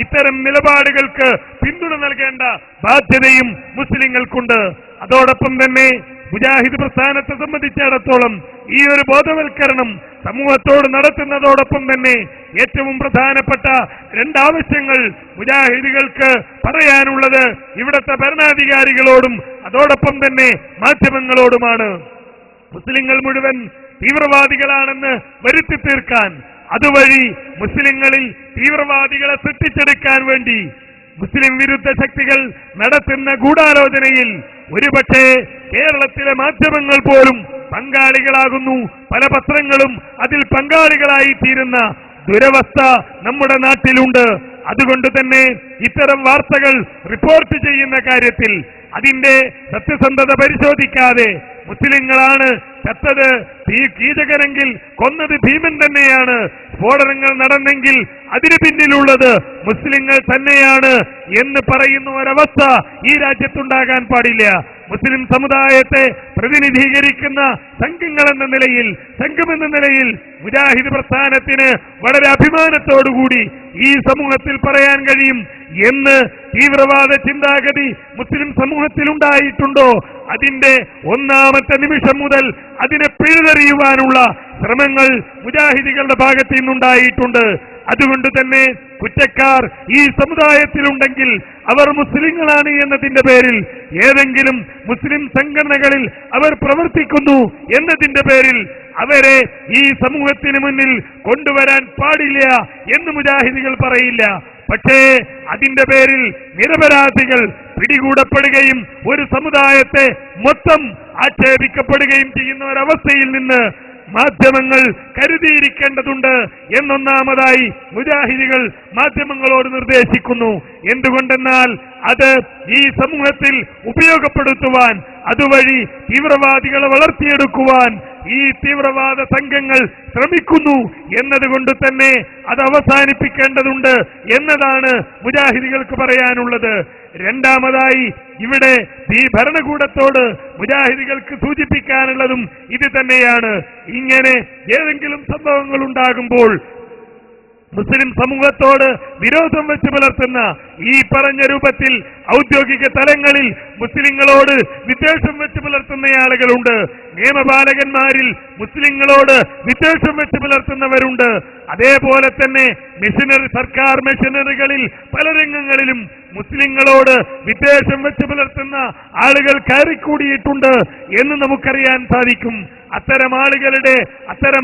Speaker 4: ഇത്തരം നിലപാടുകൾക്ക് പിന്തുണ നൽകേണ്ട ബാധ്യതയും മുസ്ലിങ്ങൾക്കുണ്ട്. അതോടൊപ്പം തന്നെ മുജാഹിദ് പ്രസ്ഥാനത്തെ സംബന്ധിച്ചിടത്തോളം ഈ ഒരു ബോധവൽക്കരണം സമൂഹത്തോട് നടത്തുന്നതോടൊപ്പം തന്നെ ഏറ്റവും പ്രധാനപ്പെട്ട രണ്ടാവശ്യങ്ങൾ മുജാഹിദുകൾക്ക് പറയാനുള്ളത് ഇവിടുത്തെ ഭരണാധികാരികളോടും അതോടൊപ്പം തന്നെ മാധ്യമങ്ങളോടുമാണ്. മുസ്ലിങ്ങൾ മുഴുവൻ തീവ്രവാദികളാണെന്ന് വരുത്തി തീർക്കാൻ, അതുവഴി മുസ്ലിങ്ങളിൽ തീവ്രവാദികളെ സൃഷ്ടിച്ചെടുക്കാൻ വേണ്ടി മുസ്ലിം വിരുദ്ധ ശക്തികൾ നടത്തുന്ന ഗൂഢാലോചനയിൽ ഒരുപക്ഷെ കേരളത്തിലെ മാധ്യമങ്ങൾ പോലും പങ്കാളികളാകുന്നു. പല പത്രങ്ങളും അതിൽ പങ്കാളികളായി തീരുന്ന ദുരവസ്ഥ നമ്മുടെ നാട്ടിലുണ്ട്. അതുകൊണ്ട് തന്നെ ഇത്തരം വാർത്തകൾ റിപ്പോർട്ട് ചെയ്യുന്ന കാര്യത്തിൽ അതിന്റെ സത്യസന്ധത പരിശോധിക്കാതെ മുസ്ലിങ്ങളാണ് ചത്തത് കീചകനെങ്കിൽ കൊന്നത് ഭീമൻ തന്നെയാണ്, സ്ഫോടനങ്ങൾ നടന്നെങ്കിൽ അതിന് പിന്നിലുള്ളത് മുസ്ലിങ്ങൾ തന്നെയാണ് എന്ന് പറയുന്ന ഒരവസ്ഥ ഈ രാജ്യത്തുണ്ടാകാൻ പാടില്ല. മുസ്ലിം സമുദായത്തെ പ്രതിനിധീകരിക്കുന്ന സംഘങ്ങളെന്ന നിലയിൽ, സംഘമെന്ന നിലയിൽ മുജാഹിദ് പ്രസ്ഥാനത്തിന് വളരെ അഭിമാനത്തോടുകൂടി ഈ സമൂഹത്തിൽ പറയാൻ കഴിയും. എന്ന് തീവ്രവാദ ചിന്താഗതി മുസ്ലിം സമൂഹത്തിൽ ഉണ്ടായിട്ടുണ്ടോ, അതിന്റെ ഒന്നാമത്തെ നിമിഷം മുതൽ അതിനെ പിഴുതെറിയുവാനുള്ള ശ്രമങ്ങൾ മുജാഹിദികളുടെ ഭാഗത്ത് നിന്നുണ്ടായിട്ടുണ്ട്. അതുകൊണ്ട് തന്നെ കുറ്റക്കാർ ഈ സമുദായത്തിലുണ്ടെങ്കിൽ അവർ മുസ്ലിങ്ങളാണ് എന്നതിന്റെ പേരിൽ, ഏതെങ്കിലും മുസ്ലിം സംഘടനകളിൽ അവർ പ്രവർത്തിക്കുന്നു എന്നതിന്റെ പേരിൽ അവരെ ഈ സമൂഹത്തിന് മുന്നിൽ കൊണ്ടുവരാൻ പാടില്ല എന്ന് മുജാഹിദികൾ പറയില്ല. പക്ഷേ അതിന്റെ പേരിൽ നിരപരാധികൾ പിടികൂടപ്പെടുകയും ഒരു സമുദായത്തെ മൊത്തം ആക്ഷേപിക്കപ്പെടുകയും ചെയ്യുന്ന ഒരവസ്ഥയിൽ നിന്ന് മാധ്യമങ്ങൾ കരുതിയിരിക്കേണ്ടതുണ്ട് എന്നൊന്നാമതായി മുജാഹിദികൾ മാധ്യമങ്ങളോട് നിർദ്ദേശിക്കുന്നു. എന്തുകൊണ്ടെന്നാൽ അത് ഈ സമൂഹത്തിൽ ഉപയോഗപ്പെടുത്തുവാൻ, അതുവഴി തീവ്രവാദികളെ വളർത്തിയെടുക്കുവാൻ ഈ തീവ്രവാദ സംഘങ്ങൾ ശ്രമിക്കുന്നു എന്നതുകൊണ്ട് തന്നെ അത് അവസാനിപ്പിക്കേണ്ടതുണ്ട് എന്നതാണ് മുജാഹിദികൾക്ക് പറയാനുള്ളത്. രണ്ടാമതായി ഇവിടെ ഈ ഭരണകൂടത്തോട് മുജാഹിദികൾക്ക് സൂചിപ്പിക്കാനുള്ളതും ഇത് തന്നെയാണ്. ഇങ്ങനെ ഏതെങ്കിലും സംഭവങ്ങൾ ഉണ്ടാകുമ്പോൾ മുസ്ലിം സമൂഹത്തോട് വിരോധം വെച്ച് പുലർത്തുന്ന ഈ പറഞ്ഞ രൂപത്തിൽ ഔദ്യോഗിക തലങ്ങളിൽ മുസ്ലിങ്ങളോട് വിദ്വേഷം വെച്ച് പുലർത്തുന്ന ആളുകളുണ്ട്. നിയമപാലകന്മാരിൽ മുസ്ലിങ്ങളോട് വിദ്വേഷം വെച്ച് പുലർത്തുന്നവരുണ്ട്. അതേപോലെ തന്നെ സർക്കാർ മെഷീനറികളിൽ പല രംഗങ്ങളിലും മുസ്ലിങ്ങളോട് വിദ്വേഷം വെച്ച് പുലർത്തുന്ന ആളുകൾ കയറിക്കൂടിയിട്ടുണ്ട് എന്ന് നമുക്കറിയാൻ സാധിക്കും. അത്തരം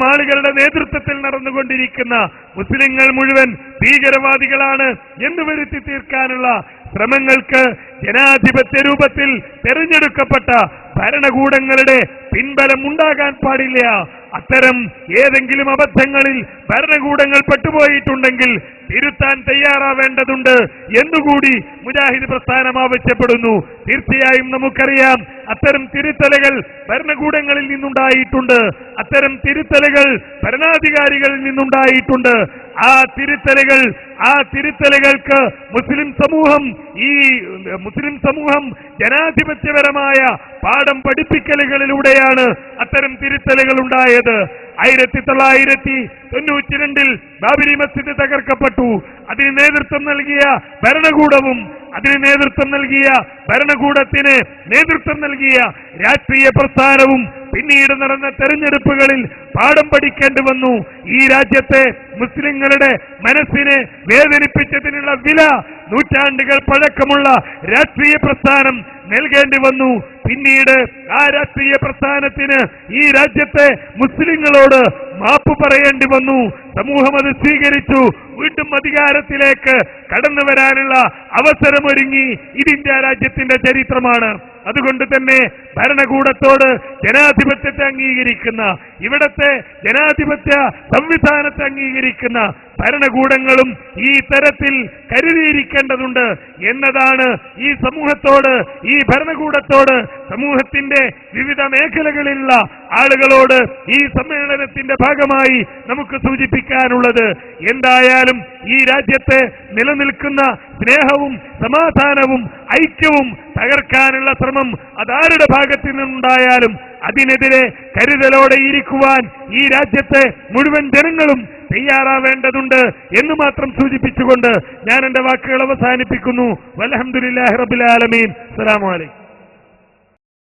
Speaker 4: ആളുകളുടെ നേതൃത്വത്തിൽ നടന്നുകൊണ്ടിരിക്കുന്ന മുസ്ലിങ്ങൾ മുഴുവൻ ഭീകരവാദികളാണ് എന്ന് വരുത്തി തീർക്കാനുള്ള ശ്രമങ്ങൾക്ക് ജനാധിപത്യ രൂപത്തിൽ തെരഞ്ഞെടുക്കപ്പെട്ട ഭരണകൂടങ്ങളുടെ പിൻബലം ഉണ്ടാകാൻ പാടില്ല. അത്തരം ഏതെങ്കിലും അബദ്ധങ്ങളിൽ ഭരണകൂടങ്ങൾ പെട്ടുപോയിട്ടുണ്ടെങ്കിൽ തിരുത്താൻ തയ്യാറാവേണ്ടതുണ്ട് എന്നുകൂടി മുജാഹിദ് പ്രസ്ഥാനം ആവശ്യപ്പെടുന്നു. തീർച്ചയായും നമുക്കറിയാം, അത്തരം തിരുത്തലുകൾ ഭരണകൂടങ്ങളിൽ നിന്നുണ്ടായിട്ടുണ്ട്, അത്തരം തിരുത്തലുകൾ ഭരണാധികാരികളിൽ നിന്നുണ്ടായിട്ടുണ്ട്. ആ തിരുത്തലുകൾക്ക് മുസ്ലിം സമൂഹം ജനാധിപത്യപരമായ പാഠം പഠിപ്പിക്കലുകളിലൂടെയാണ് അത്തരം തിരുത്തലുകൾ ഉണ്ടായത്. 1992 ബാബരി മസ്ജിദ് തകർക്കപ്പെട്ടു. അതിന് നേതൃത്വം നൽകിയ ഭരണകൂടത്തിന് നേതൃത്വം നൽകിയ രാഷ്ട്രീയ പ്രസ്ഥാനവും പിന്നീട് നടന്ന തെരഞ്ഞെടുപ്പുകളിൽ പാഠം പഠിക്കേണ്ടി വന്നു. ഈ രാജ്യത്തെ മുസ്ലിങ്ങളുടെ മനസ്സിനെ വേദനിപ്പിച്ചതിനുള്ള വില നൂറ്റാണ്ടുകൾ പഴക്കമുള്ള രാഷ്ട്രീയ പ്രസ്ഥാനം നൽകേണ്ടി വന്നു. പിന്നീട് ആ രാഷ്ട്രീയ പ്രസ്ഥാനത്തിന് ഈ രാജ്യത്തെ മുസ്ലിങ്ങളോട് മാപ്പ് പറയേണ്ടി വന്നു. സമൂഹം അത് സ്വീകരിച്ചു. വീണ്ടും അധികാരത്തിലേക്ക് കടന്നു വരാനുള്ള അവസരമൊരുങ്ങി. ഇത് ഇന്ത്യ രാജ്യത്തിന്റെ ചരിത്രമാണ്. അതുകൊണ്ട് തന്നെ ഭരണകൂടത്തോട് ജനാധിപത്യത്തെ അംഗീകരിക്കുന്ന, ഇവിടത്തെ ജനാധിപത്യ സംവിധാനത്തെ അംഗീകരിക്കുന്ന ഭരണകൂടങ്ങളും ഈ തരത്തിൽ കരുതിയിരിക്കേണ്ടതുണ്ട് എന്നതാണ് ഈ സമൂഹത്തോട്, ഈ ഭരണകൂടത്തോട്, സമൂഹത്തിന്റെ വിവിധ മേഖലകളിലുള്ള ആളുകളോട് ഈ സമ്മേളനത്തിന്റെ ഭാഗമായി നമുക്ക് സൂചിപ്പിക്കാനുള്ളത്. എന്തായാലും ഈ രാജ്യത്തെ നിലനിൽക്കുന്ന സ്നേഹവും സമാധാനവും ഐക്യവും തകർക്കാനുള്ള ശ്രമം അതാരുടെ ഭാഗത്തു നിന്നുണ്ടായാലും അതിനെതിരെ കരുതലോടെ ഇരിക്കുവാൻ ഈ രാജ്യത്തെ മുഴുവൻ ജനങ്ങളും തയ്യാറാവേണ്ടതുണ്ട് എന്ന് മാത്രം സൂചിപ്പിച്ചുകൊണ്ട് ഞാൻ എന്റെ വാക്കുകൾ അവസാനിപ്പിക്കുന്നു. വൽഹംദുലില്ലാഹി റബ്ബിൽ ആലമീൻ. അസ്സലാമു അലൈക്കും.